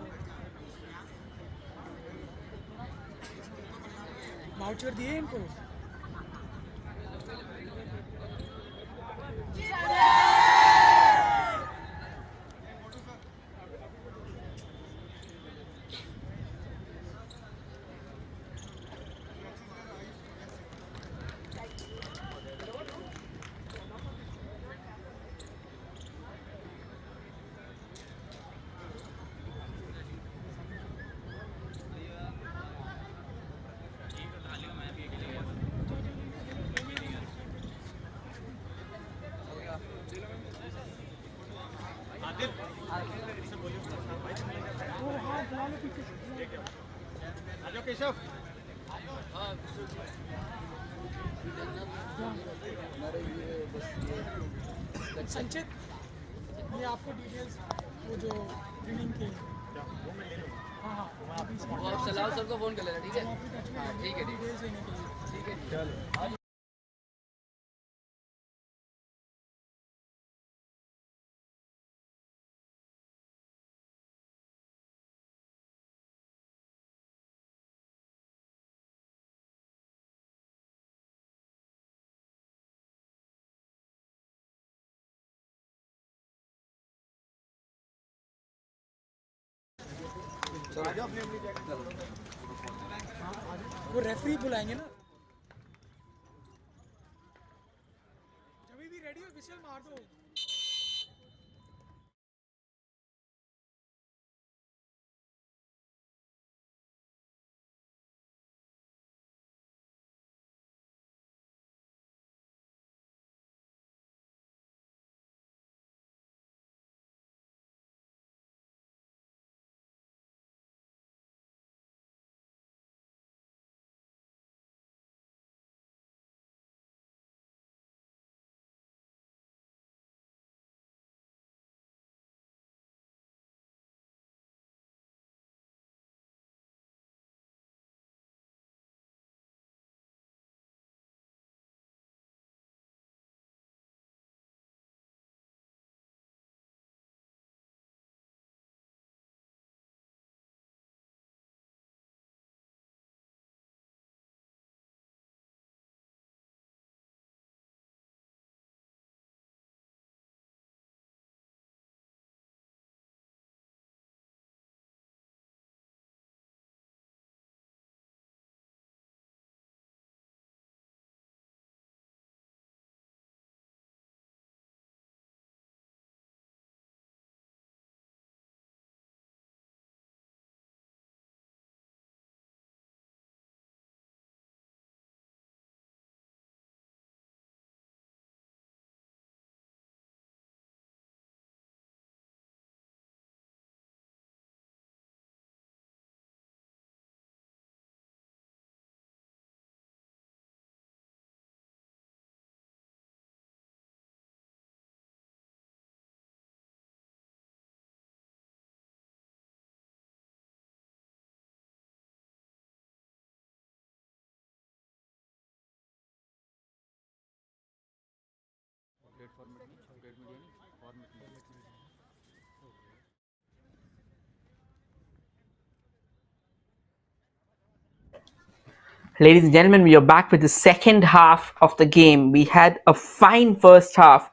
Voucher दिए इनको. संचित ये आपको details वो जो ट्रेनिंग के हाँ हाँ वो आप सलाह सर को फ़ोन कर लेना ठीक है ठीक है ठीक है चलो वो रेफरी बुलाएंगे ना जब भी रेडी हो विशल मार दो. Ladies and gentlemen, we are back with the second half of the game. We had a fine first half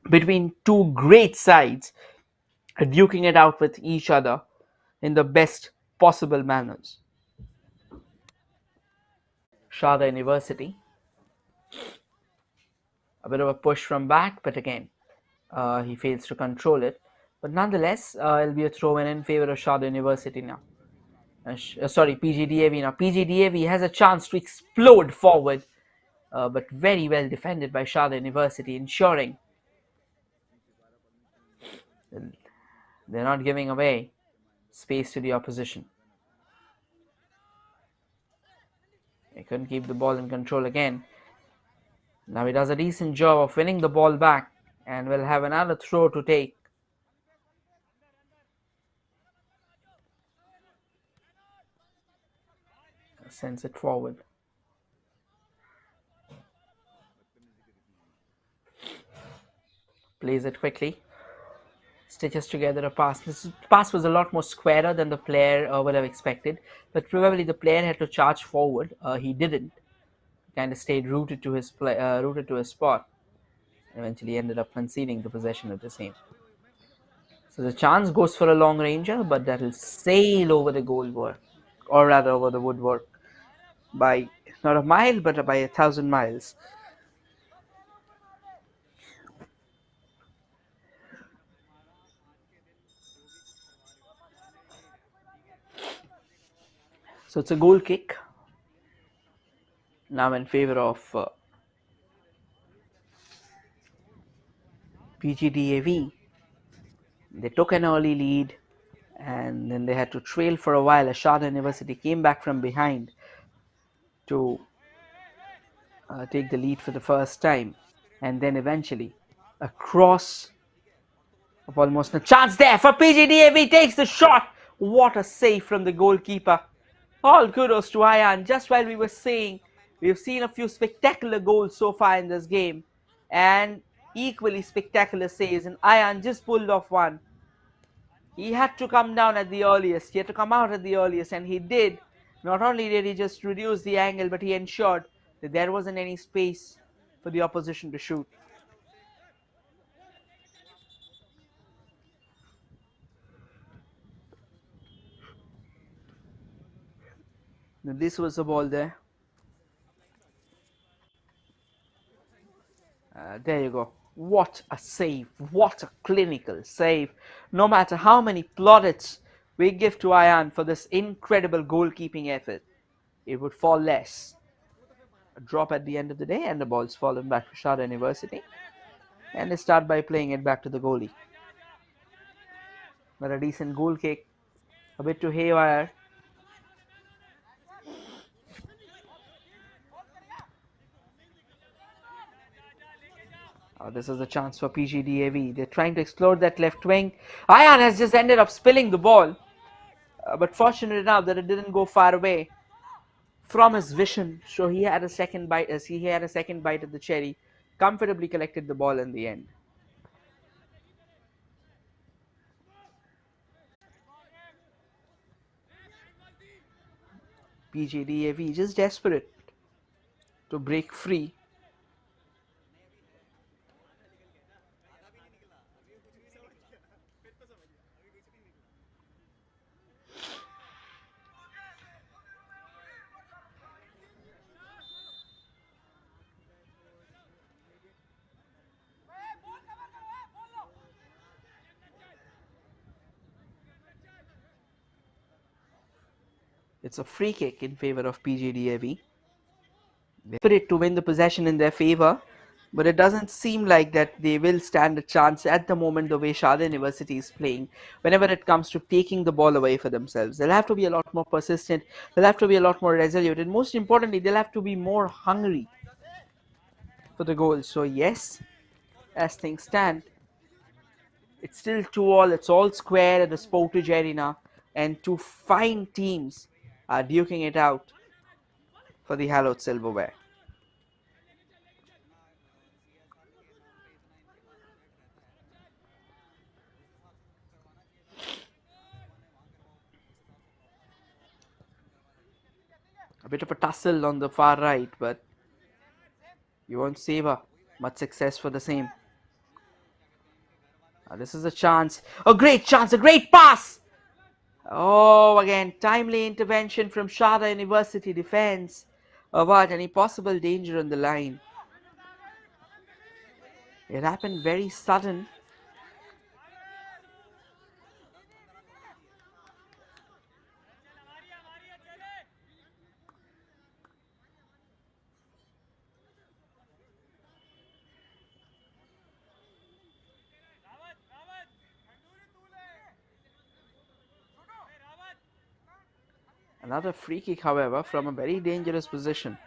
between two great sides, duking it out with each other in the best possible manners. Sharda University, a bit of a push from back, but again, he fails to control it. But nonetheless, it'll be a throw in favor of Sharda University now. Sorry, P.G.D.A.V. Now, P.G.D.A.V. has a chance to explode forward, but very well defended by Sharda University, ensuring they're not giving away space to the opposition. They couldn't keep the ball in control again. Now he does a decent job of winning the ball back and will have another throw to take. Sends it forward. Plays it quickly. Stitches together a pass. This pass was a lot more squarer than the player would have expected, but probably the player had to charge forward. He didn't. Kind of stayed rooted to his spot. Eventually ended up conceding the possession of the same. So the chance goes for a long ranger, but that will sail over the goalwork, or rather over the woodwork, by not a mile, but by 1,000 miles. So it's a goal kick now in favor of P.G.D.A.V. They took an early lead and then they had to trail for a while as Sharda University came back from behind to take the lead for the first time. And then eventually a cross of almost no chance there for P.G.D.A.V. takes the shot. What a save from the goalkeeper. All kudos to Ayan. Just while we were saying, we've seen a few spectacular goals so far in this game and equally spectacular saves, and Ayan just pulled off one. He had to come down at the earliest, he had to come out at the earliest, and he did. Not only did he just reduce the angle, but he ensured that there wasn't any space for the opposition to shoot. Now this was the ball there. There you go. What a save. What a clinical save. No matter how many plaudits we give to Ayan for this incredible goalkeeping effort, it would fall less. A drop at the end of the day, and the ball's fallen back to Sharda University. And they start by playing it back to the goalie. But a decent goal kick, a bit too haywire. This is a chance for P.G.D.A.V. They're trying to explore that left wing. Ayan has just ended up spilling the ball. But fortunate enough that it didn't go far away from his vision. So he had a second bite at the cherry. Comfortably collected the ball in the end. P.G.D.A.V. just desperate to break free. It's a free kick in favor of P.G.D.A.V. They put it to win the possession in their favor, but it doesn't seem like that they will stand a chance at the moment the way Sharda University is playing whenever it comes to taking the ball away for themselves. They'll have to be a lot more persistent, they'll have to be a lot more resolute, and most importantly, they'll have to be more hungry for the goal. So yes, as things stand, it's still 2-all, it's all square at the Sportage Arena, and two fine teams are duking it out for the hallowed silverware. bit of a tussle on the far right, but you won't savor much success for the same. This is a chance, a great chance, a great pass. Oh, again, timely intervention from Sharda University defense. Avoid any possible danger on the line. It happened very sudden. Another free kick, however, from a very dangerous position.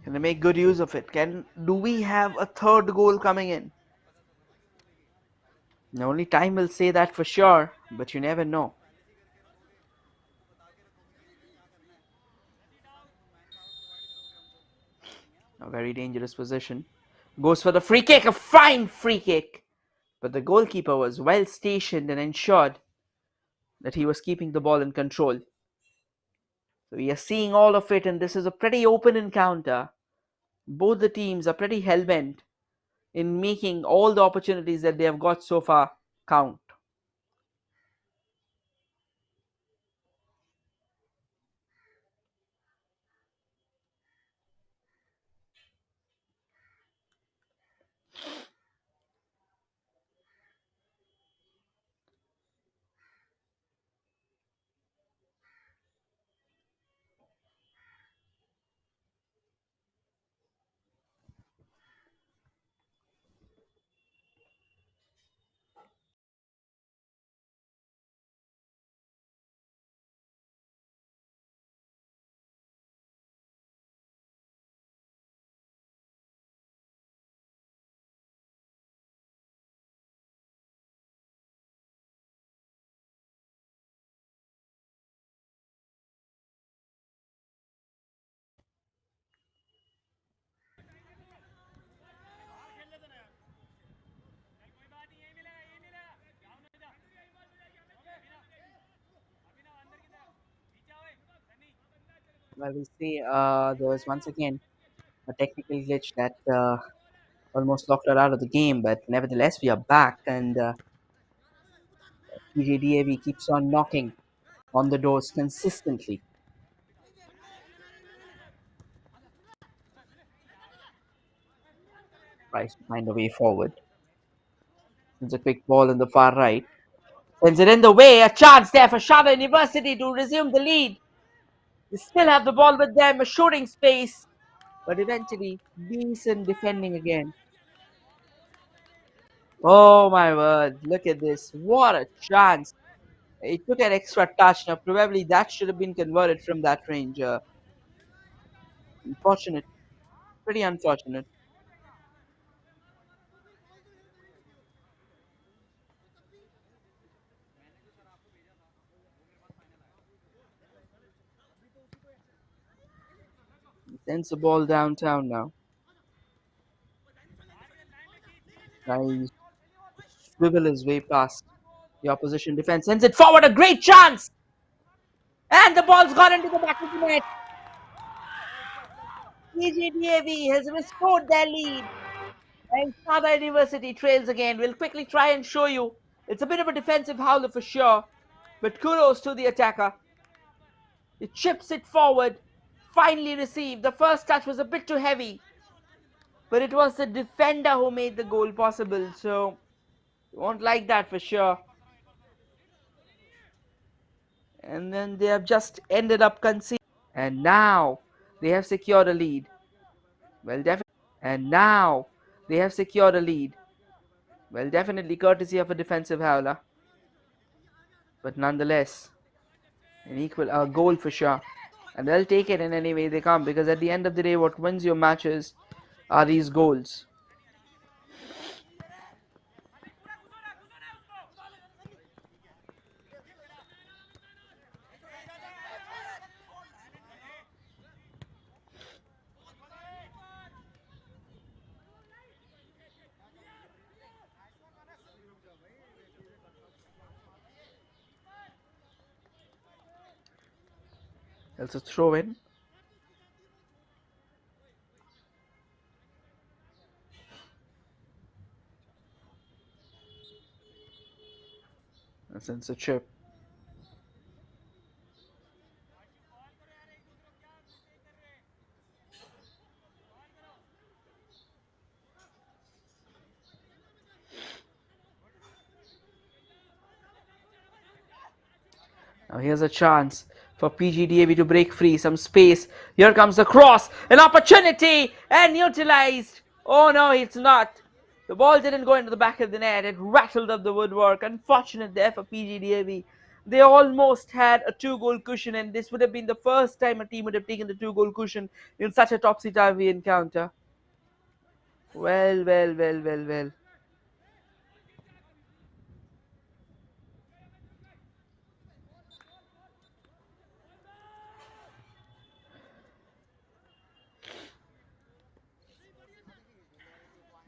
Can they make good use of it? Do we have a third goal coming in? Only time will say that for sure, but you never know. A very dangerous position. Goes for the free kick, a fine free kick. But the goalkeeper was well stationed and ensured that he was keeping the ball in control. So we are seeing all of it, and this is a pretty open encounter. Both the teams are pretty hell-bent in making all the opportunities that they have got so far count. Well, we see there was once again a technical glitch that almost locked her out of the game, but nevertheless, we are back, and P.G.D.A.V keeps on knocking on the doors consistently. Tries to find a way forward. It's a quick ball in the far right. Sends it in the way. A chance there for Sharda University to resume the lead. They still have the ball with them, a shooting space, but eventually decent defending again. Oh my word, look at this. What a chance. It took an extra touch. Now, probably that should have been converted from that range. Unfortunate. Pretty unfortunate. Sends the ball downtown now. Tries to swivel his way past the opposition defense. Sends it forward. A great chance. And the ball's gone into the back of the net. P.G.D.A.V has restored their lead. And Sharda University trails again. We'll quickly try and show you. It's a bit of a defensive howler for sure. But kudos to the attacker. It chips it forward. Finally received. The first touch was a bit too heavy. But it was the defender who made the goal possible. So, you won't like that for sure. And then they have just ended up conceding. And now they have secured a lead. Well, definitely. And now they have secured a lead. Well, definitely courtesy of a defensive howler. But nonetheless, an equal goal for sure. And they'll take it in any way they come, because at the end of the day, what wins your matches are these goals. It's a throw in. And since a chip. Now here's a chance for PGDAV to break free, some space. Here comes the cross, an opportunity, and utilized. Oh no, it's not. The ball didn't go into the back of the net. It rattled up the woodwork. Unfortunate there for PGDAV. They almost had a two-goal cushion, and this would have been the first time a team would have taken the two-goal cushion in such a topsy-turvy encounter. Well, well, well, well, well.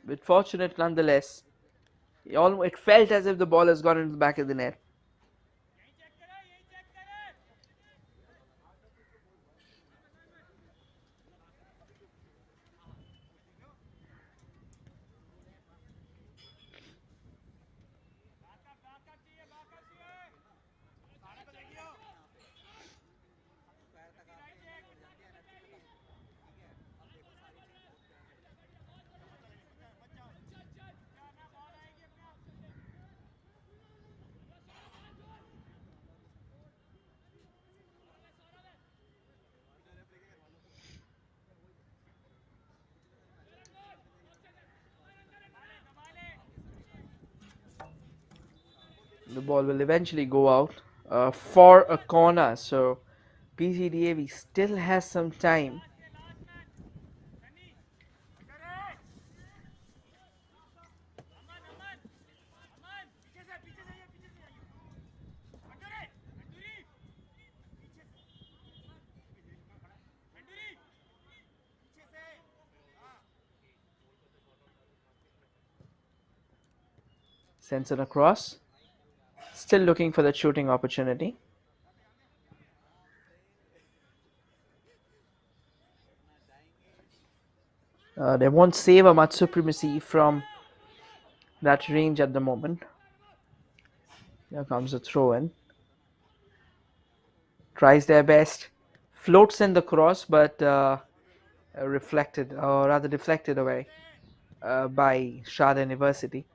But fortunate nonetheless. It felt as if the ball has gone into the back of the net. The ball will eventually go out for a corner. So PGDAV still has some time. Sends it across. Still looking for that shooting opportunity. They won't save a much supremacy from that range at the moment. Here comes a throw in. Tries their best. Floats in the cross, but reflected, or rather deflected away by Sharda University.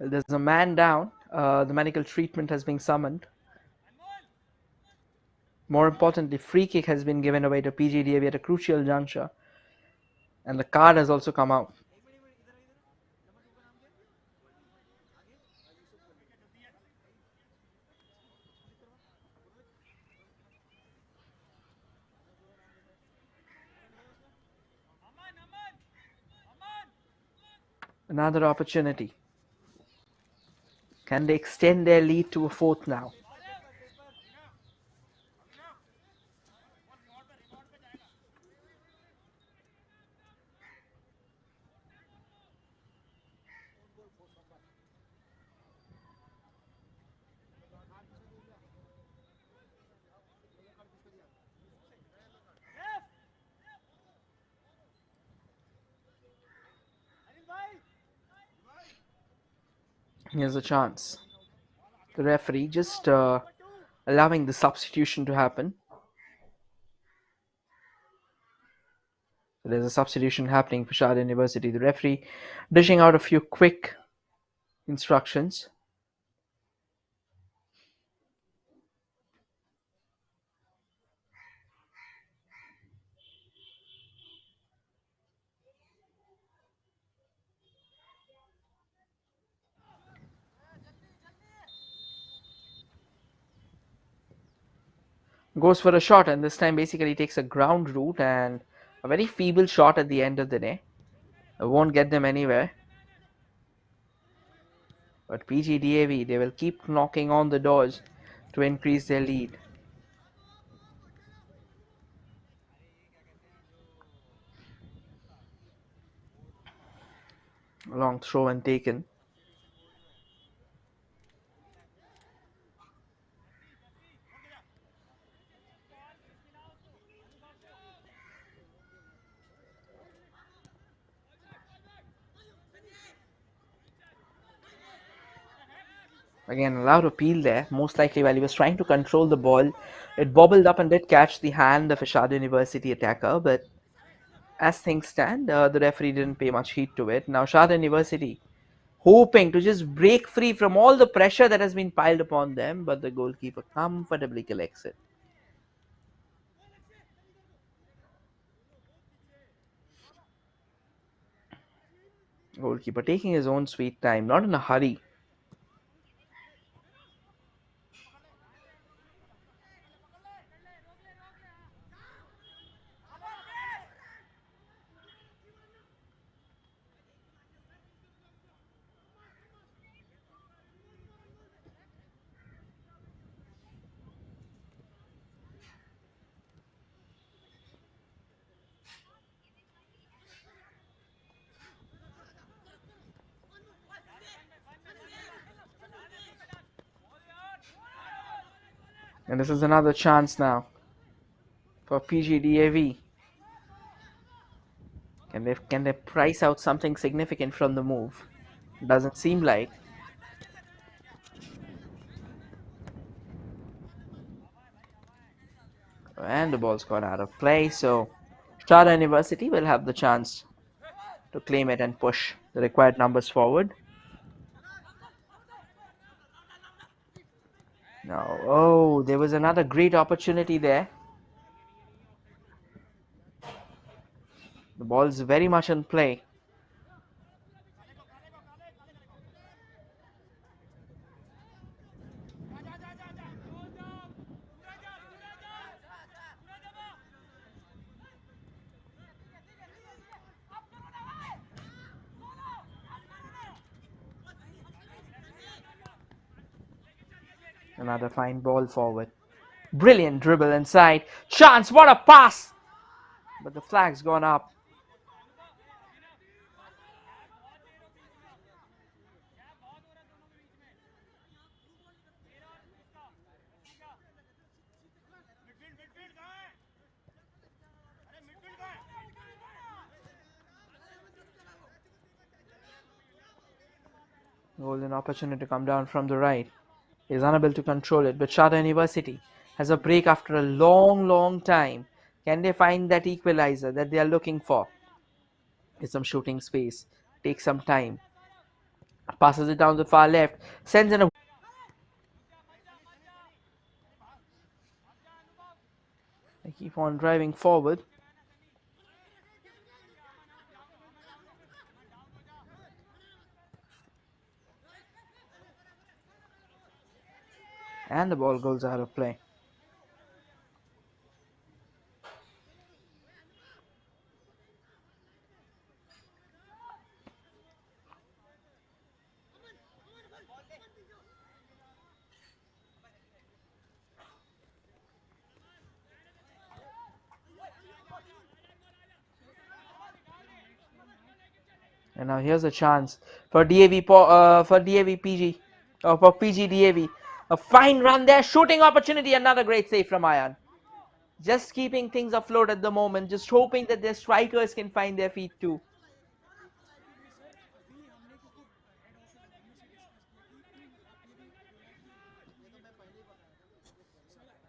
There's a man down. The medical treatment has been summoned. More importantly, free kick has been given away to PGDAV at a crucial juncture. And the card has also come out. Another opportunity. Can they extend their lead to a fourth now? Here's a chance. The referee just allowing the substitution to happen. So there's a substitution happening for Sharda University. The referee dishing out a few quick instructions. Goes for a shot, and this time basically takes a ground route and a very feeble shot at the end of the day. It won't get them anywhere. But PGDAV, they will keep knocking on the doors to increase their lead. Long throw and taken. Again, allowed appeal there, most likely while he was trying to control the ball. It bobbled up and did catch the hand of a Sharda University attacker, but as things stand, the referee didn't pay much heed to it. Now Sharda University hoping to just break free from all the pressure that has been piled upon them, but the goalkeeper comfortably collects it. Goalkeeper taking his own sweet time, not in a hurry. And this is another chance now for P.G.D.A.V. Can they price out something significant from the move? Doesn't seem like. And the ball's gone out of play, so Sharda University will have the chance to claim it and push the required numbers forward. Now, oh, there was another great opportunity there. The ball's very much in play. Another fine ball forward. Brilliant dribble inside. Chance, what a pass! But the flag's gone up. Golden opportunity to come down from the right. He is unable to control it, but Sharda University has a break after a long, long time. Can they find that equalizer that they are looking for? It's some shooting space. Takes some time. Passes it down the far left. Sends in a. They keep on driving forward. And the ball goes out of play. And now here's a chance for DAV PG, for PG.D.A.V. A fine run there, shooting opportunity, another great save from Ayan. Just keeping things afloat at the moment, just hoping that their strikers can find their feet too.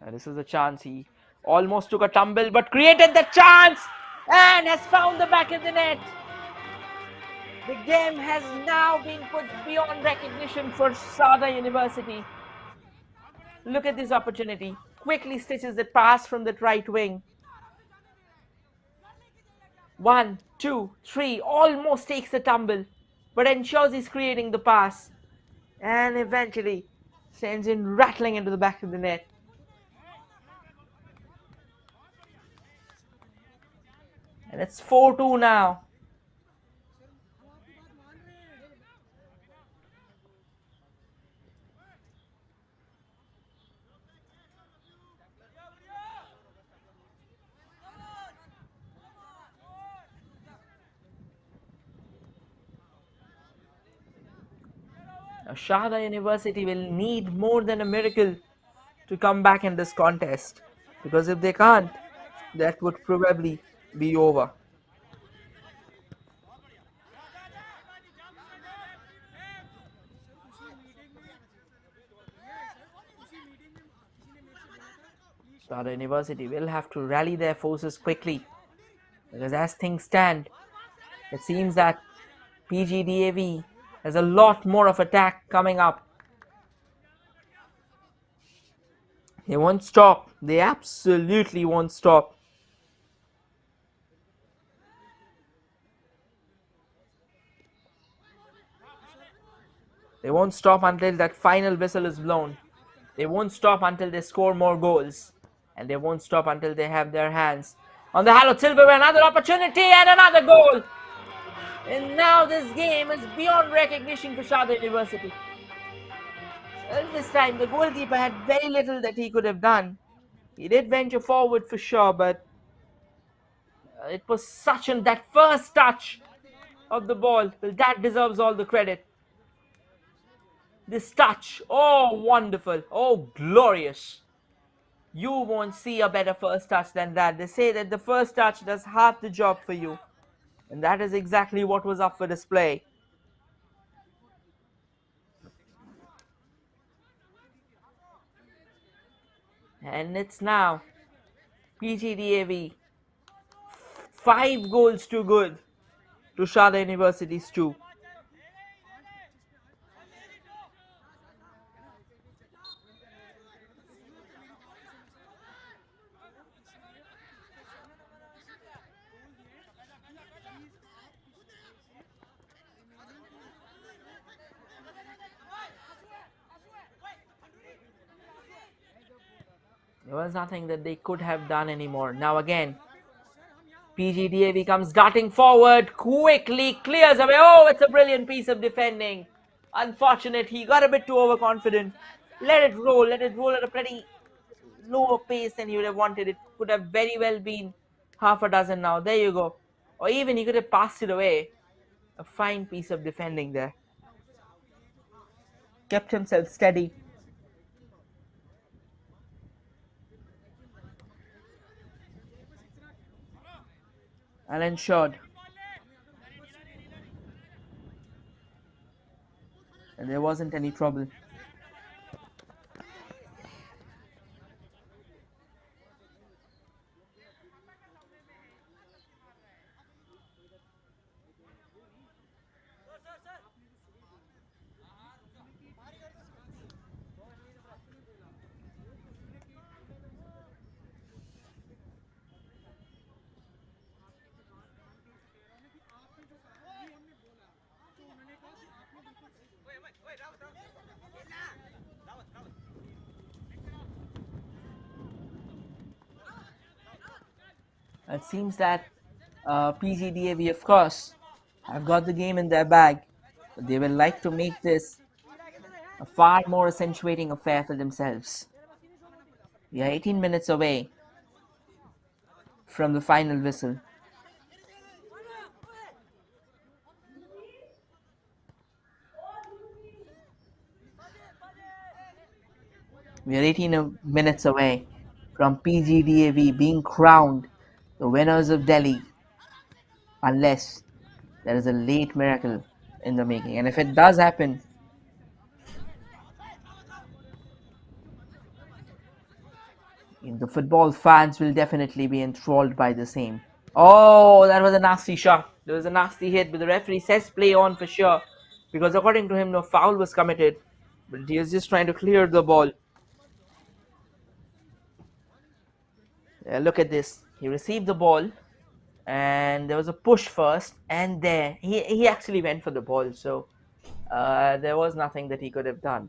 And this is a chance. He almost took a tumble, but created the chance and has found the back of the net. The game has now been put beyond recognition for Sharda University. Look at this opportunity. Quickly stitches the pass from the right wing. 1, 2, 3, almost takes the tumble, but ensures he's creating the pass. And eventually sends in rattling into the back of the net. And it's 4-2 now. Now, Sharda University will need more than a miracle to come back in this contest, because if they can't, that would probably be over. Sharda University will have to rally their forces quickly, because as things stand, it seems that P.G.D.A.V has a lot more of attack coming up. They won't stop. They absolutely won't stop. They won't stop until that final whistle is blown. They won't stop until they score more goals. And they won't stop until they have their hands on the hallowed silverware. Another opportunity and another goal. And now this game is beyond recognition for Sharda University. This time the goalkeeper had very little that he could have done. He did venture forward for sure, but it was such an that first touch of the ball. Well, that deserves all the credit. This touch, oh wonderful, oh glorious. You won't see a better first touch than that. They say that the first touch does half the job for you. And that is exactly what was up for display. And it's now P.G.D.A.V 5 goals too good to Sharda University's 2. There was nothing that they could have done anymore. Now again, P.G.D.A.V comes darting forward, quickly clears away. Oh, it's a brilliant piece of defending. Unfortunate, he got a bit too overconfident. Let it roll at a pretty lower pace than he would have wanted. It could have very well been half a dozen now. There you go. Or even he could have passed it away. A fine piece of defending there. Kept himself steady. And ensured that there wasn't any trouble. It seems that P.G.D.A.V, of course, have got the game in their bag, but they will like to make this a far more accentuating affair for themselves. We are 18 minutes away from the final whistle. We are 18 minutes away from P.G.D.A.V being crowned the winners of Delhi, unless there is a late miracle in the making. And if it does happen, the football fans will definitely be enthralled by the same. Oh, that was a nasty shot. There was a nasty hit, but the referee says play on for sure, because according to him, no foul was committed, but he was just trying to clear the ball. Look at this. He received the ball, and there was a push first, and there he actually went for the ball. So there was nothing that he could have done.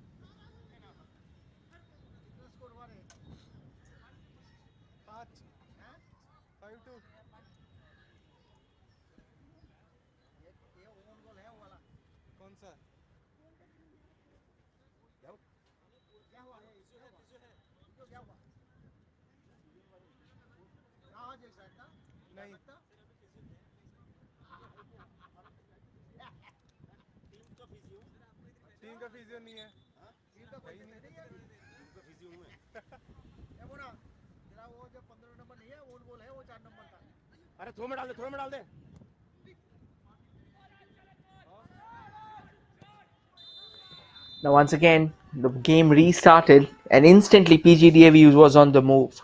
Now, once again, the game restarted, and instantly PGDAV was on the move.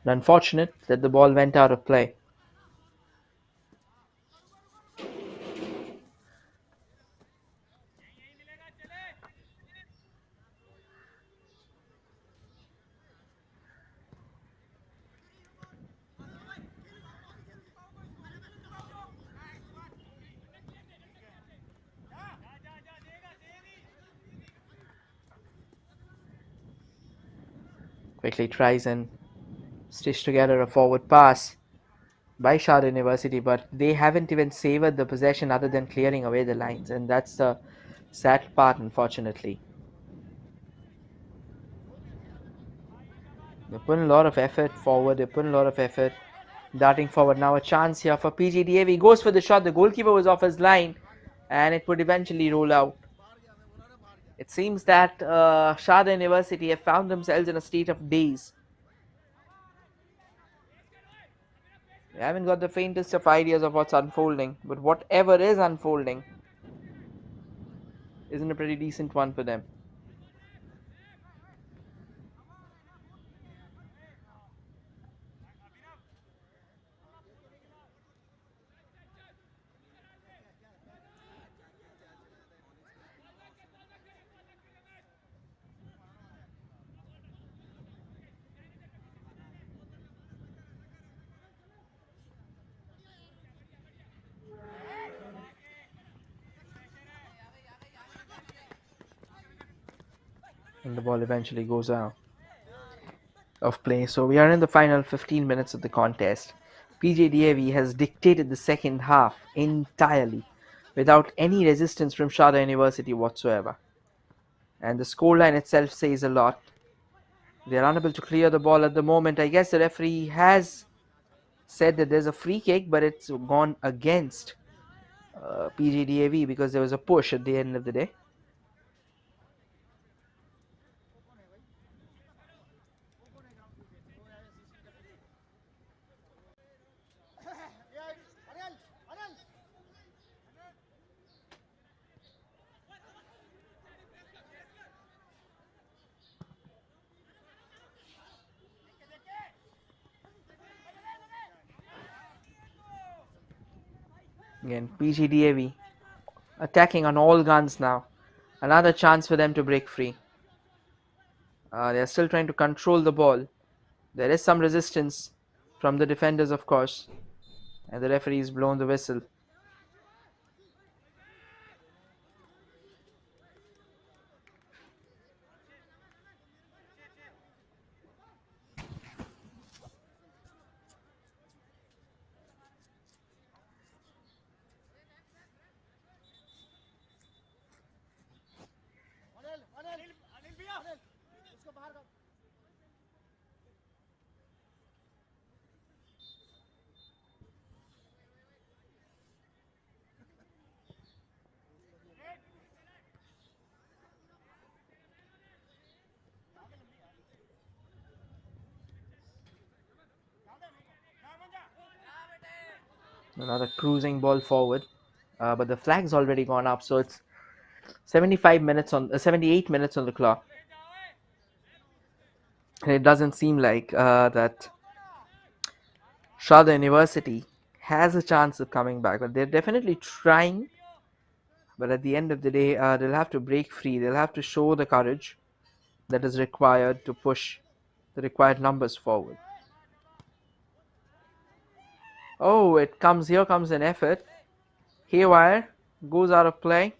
Unfortunate that the ball went out of play. Quickly tries and stitch together a forward pass by Sharda University, but they haven't even savored the possession other than clearing away the lines, and that's the sad part, unfortunately. They put in a lot of effort forward, they put in a lot of effort darting forward. Now a chance here for PGDAV. Goes for the shot, the goalkeeper was off his line, and it would eventually roll out. It seems that Sharda University have found themselves in a state of daze. They haven't got the faintest of ideas of what's unfolding, but whatever is unfolding isn't a pretty decent one for them. And the ball eventually goes out of play. So we are in the final 15 minutes of the contest. PGDAV has dictated the second half entirely without any resistance from Sharda University whatsoever. And the scoreline itself says a lot. They are unable to clear the ball at the moment. I guess the referee has said that there's a free kick, but it's gone against PGDAV because there was a push at the end of the day. Again, PGDAV attacking on all guns now. Another chance for them to break free. They are still trying to control the ball. There is some resistance from the defenders, of course, and the referee has blown the whistle. Another cruising ball forward, but the flag's already gone up, so it's 78 minutes on the clock, and it doesn't seem like that Sharda University has a chance of coming back, but they're definitely trying. But at the end of the day, they'll have to break free. They'll have to show the courage that is required to push the required numbers forward. Oh, here comes an effort. Haywire goes out of play.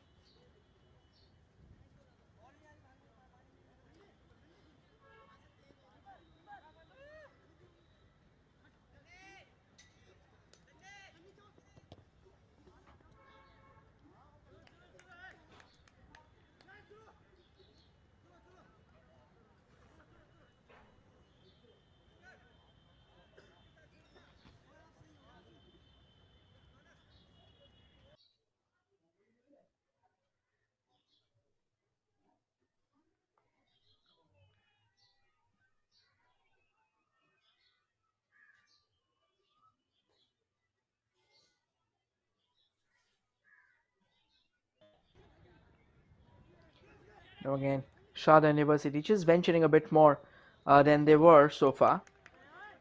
Now again, Sharda University just venturing a bit more than they were so far.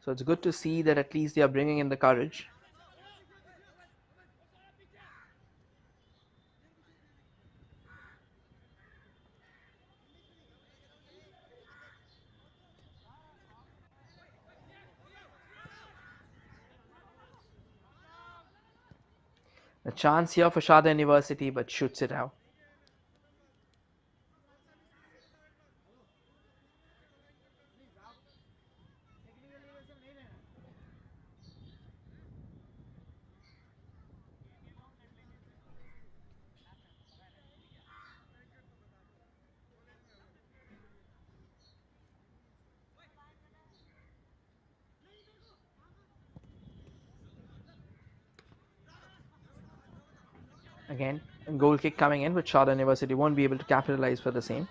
So it's good to see that at least they are bringing in the courage. A chance here for Sharda University, but shoots it out. Again, a goal kick coming in, which Sharda University won't be able to capitalize for the same.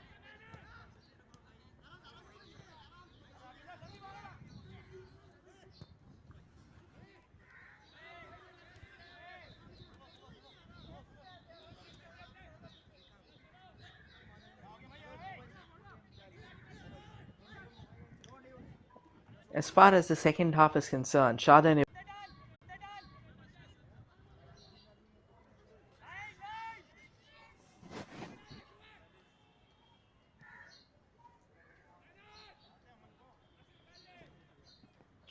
As far as the second half is concerned, Sharda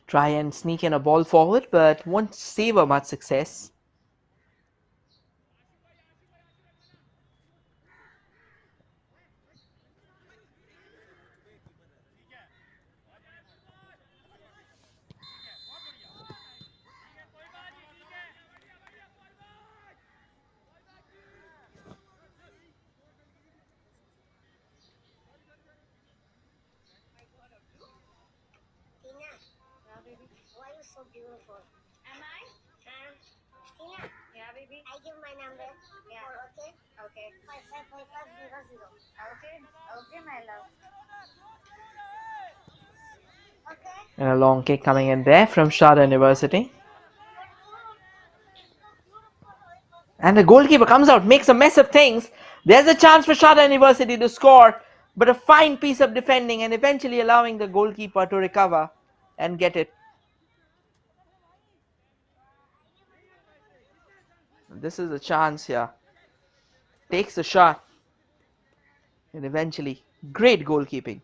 try and sneak in a ball forward, but won't savor much success. Why you so beautiful? Am I? Tina. Yeah, baby. I give my number. Yeah. Okay. Okay. 555500. Okay. Okay, my love. Okay. And a long kick coming in there from Sharda University. And the goalkeeper comes out, makes a mess of things. There's a chance for Sharda University to score, but a fine piece of defending and eventually allowing the goalkeeper to recover and get it. This is a chance here. Takes a shot. And eventually, great goalkeeping.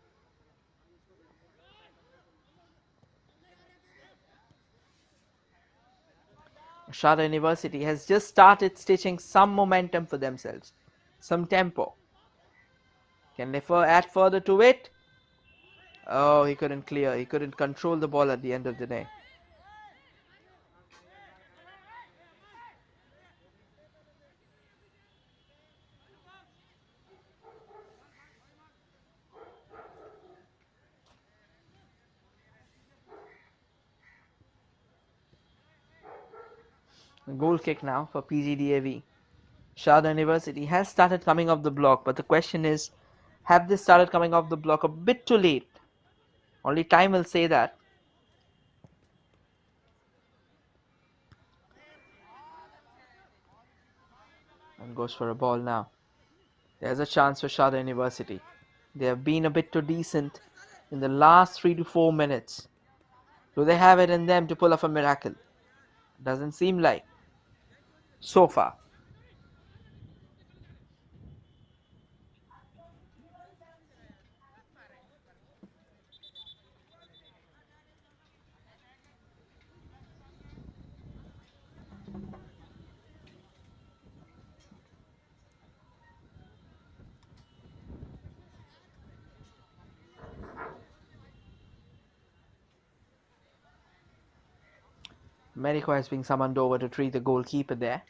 Sharda University has just started stitching some momentum for themselves, some tempo. Can they add further to it? Oh, he couldn't clear. He couldn't control the ball at the end of the day. A goal kick now for P.G.D.A.V. Sharda University has started coming off the block, but the question is, have they started coming off the block a bit too late? Only time will say that. And goes for a ball now. There's a chance for Sharda University. They have been a bit too decent in the last 3 to 4 minutes. Do they have it in them to pull off a miracle? Doesn't seem like. So far. Medico has been summoned over to treat the goalkeeper there.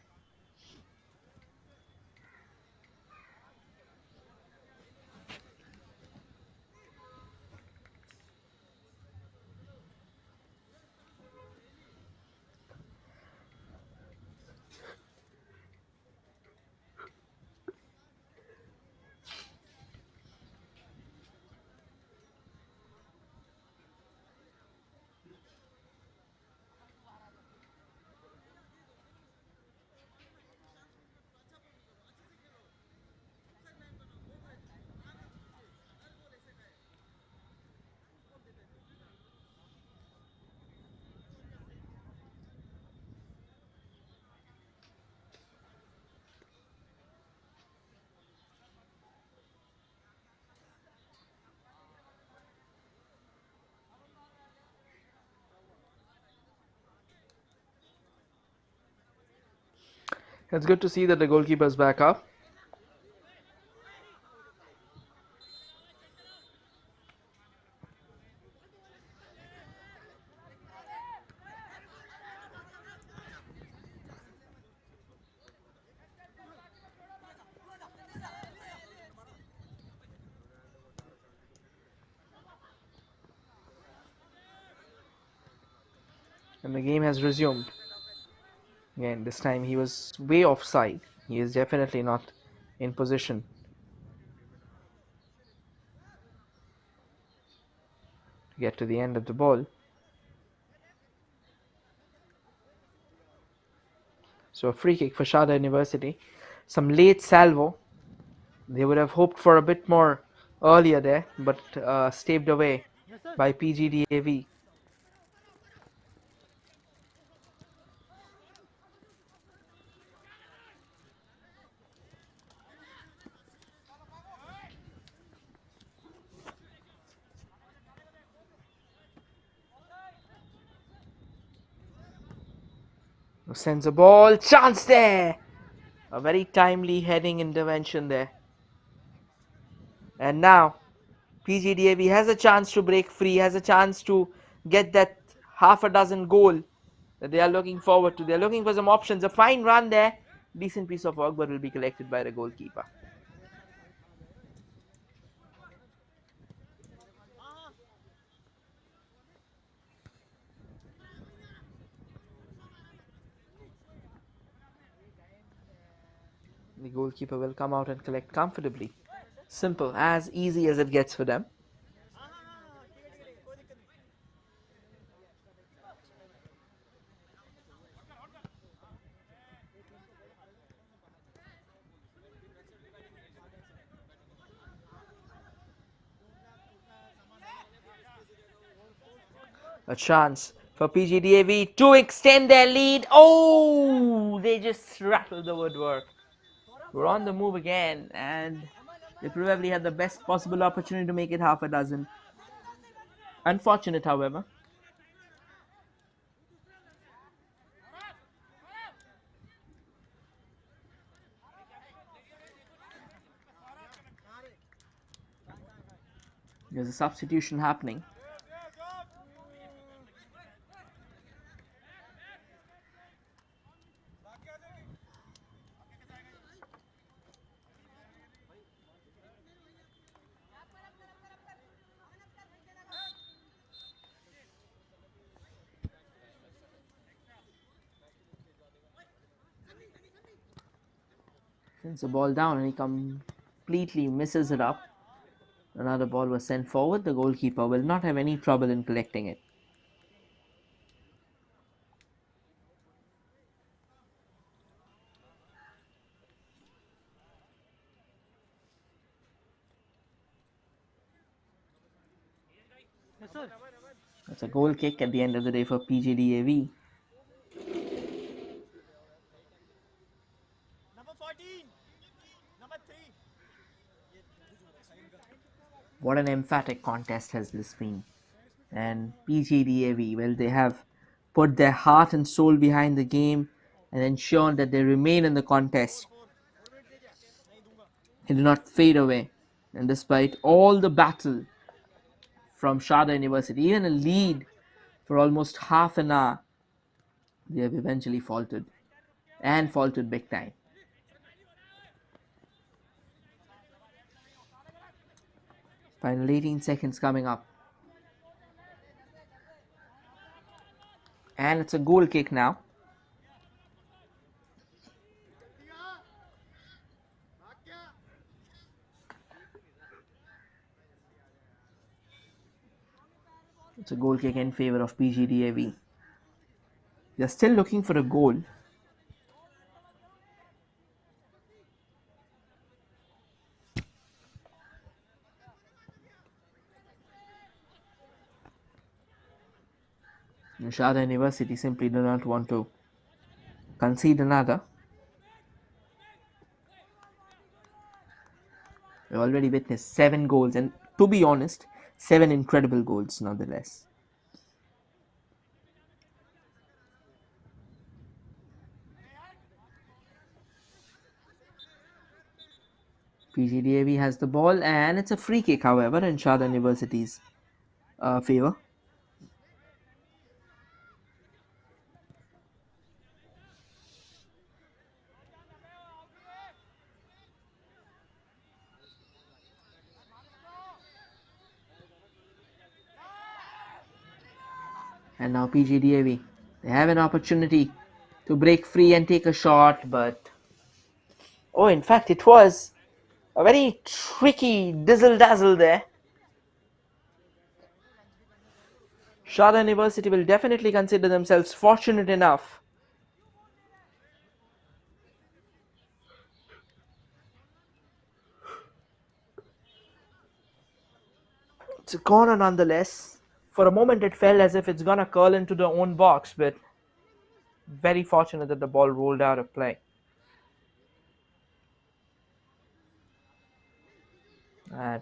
It's good to see that the goalkeeper's back up. And the game has resumed. Again, this time he was way offside. He is definitely not in position to get to the end of the ball. So a free kick for Sharda University. Some late salvo. They would have hoped for a bit more earlier there, but staved away by P.G.D.A.V. Sends a ball. Chance there! A very timely heading intervention there. And now P.G.D.A.V has a chance to break free, has a chance to get that half a dozen goal that they are looking forward to. They're looking for some options. A fine run there. Decent piece of work, but will be collected by the goalkeeper. The goalkeeper will come out and collect comfortably. Simple, as easy as it gets for them. A chance for P.G.D.A.V to extend their lead. Oh, they just rattled the woodwork. We're on the move again, and they probably had the best possible opportunity to make it half a dozen. Unfortunate, however. There's a substitution happening. Sends the ball down and he completely misses it up. Another ball was sent forward. The goalkeeper will not have any trouble in collecting it. That's a goal kick at the end of the day for P.G.D.A.V. What an emphatic contest has this been. And P.G.D.A.V, well, they have put their heart and soul behind the game and ensured that they remain in the contest. They do not fade away. And despite all the battle from Sharda University, even a lead for almost half an hour, they have eventually faltered. And faltered big time. Final 18 seconds coming up. And it's a goal kick now. It's a goal kick in favor of P.G.D.A.V. They're still looking for a goal. And Sharda University simply do not want to concede another. We already witnessed 7 goals, and to be honest, 7 incredible goals nonetheless. P.G.D.A.V has the ball, and it's a free kick, however, in Sharda University's favor. And now P.G.D.A.V, they have an opportunity to break free and take a shot, but oh, in fact, it was a very tricky dizzle dazzle there. Sharda University will definitely consider themselves fortunate enough it's a corner nonetheless. For a moment, it felt as if it's gonna curl into their own box, but very fortunate that the ball rolled out of play.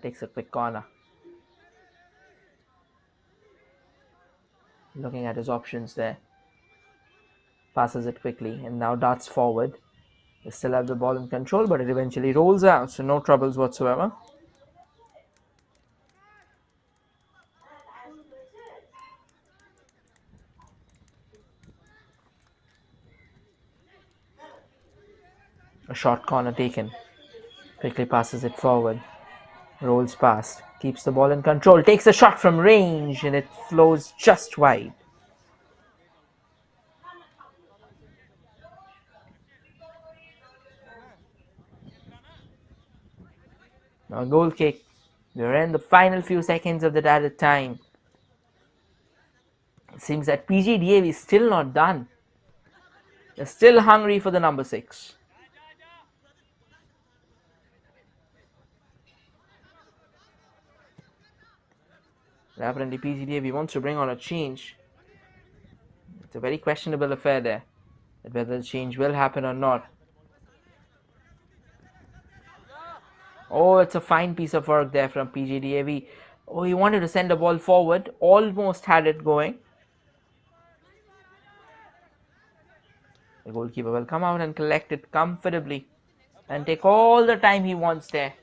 Takes a quick corner. Looking at his options there. Passes it quickly and now darts forward. They still have the ball in control, but it eventually rolls out, so no troubles whatsoever. A short corner taken. Quickly passes it forward. Rolls past. Keeps the ball in control. Takes a shot from range and it flows just wide. Now a goal kick. We're in the final few seconds of that added time. It seems that P.G.D.A.V is still not done. They're still hungry for the number 6. Apparently P.G.D.A.V wants to bring on a change. It's a very questionable affair there, whether the change will happen or not. Oh, it's a fine piece of work there from P.G.D.A.V. Oh, he wanted to send the ball forward, almost had it going. The goalkeeper will come out and collect it comfortably and take all the time he wants there.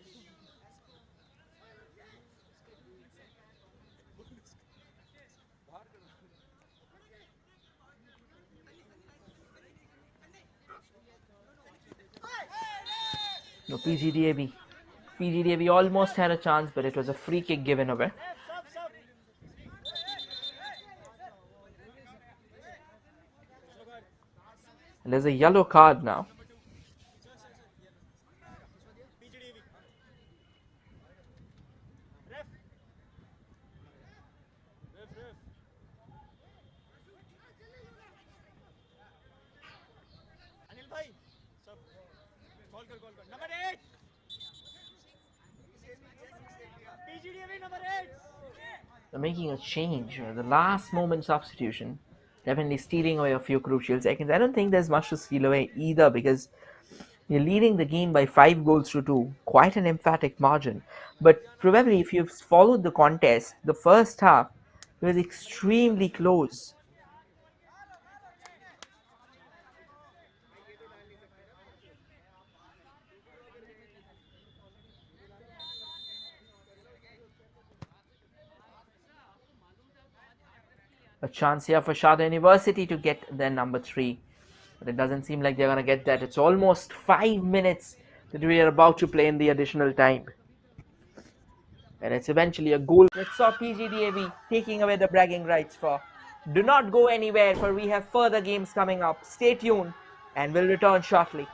No, PGDAV almost had a chance, but it was a free kick given away. And there's a yellow card now. They're making a change, the last moment substitution, definitely stealing away a few crucial seconds. I don't think there's much to steal away either because you're leading the game by 5 goals to 2, quite an emphatic margin. But probably if you've followed the contest, the first half was extremely close. A chance here for Sharda University to get their number 3. But it doesn't seem like they're going to get that. It's almost 5 minutes that we are about to play in the additional time. And it's eventually a goal. Let's saw P.G.D.A.V taking away the bragging rights for. Do not go anywhere, for we have further games coming up. Stay tuned and we'll return shortly.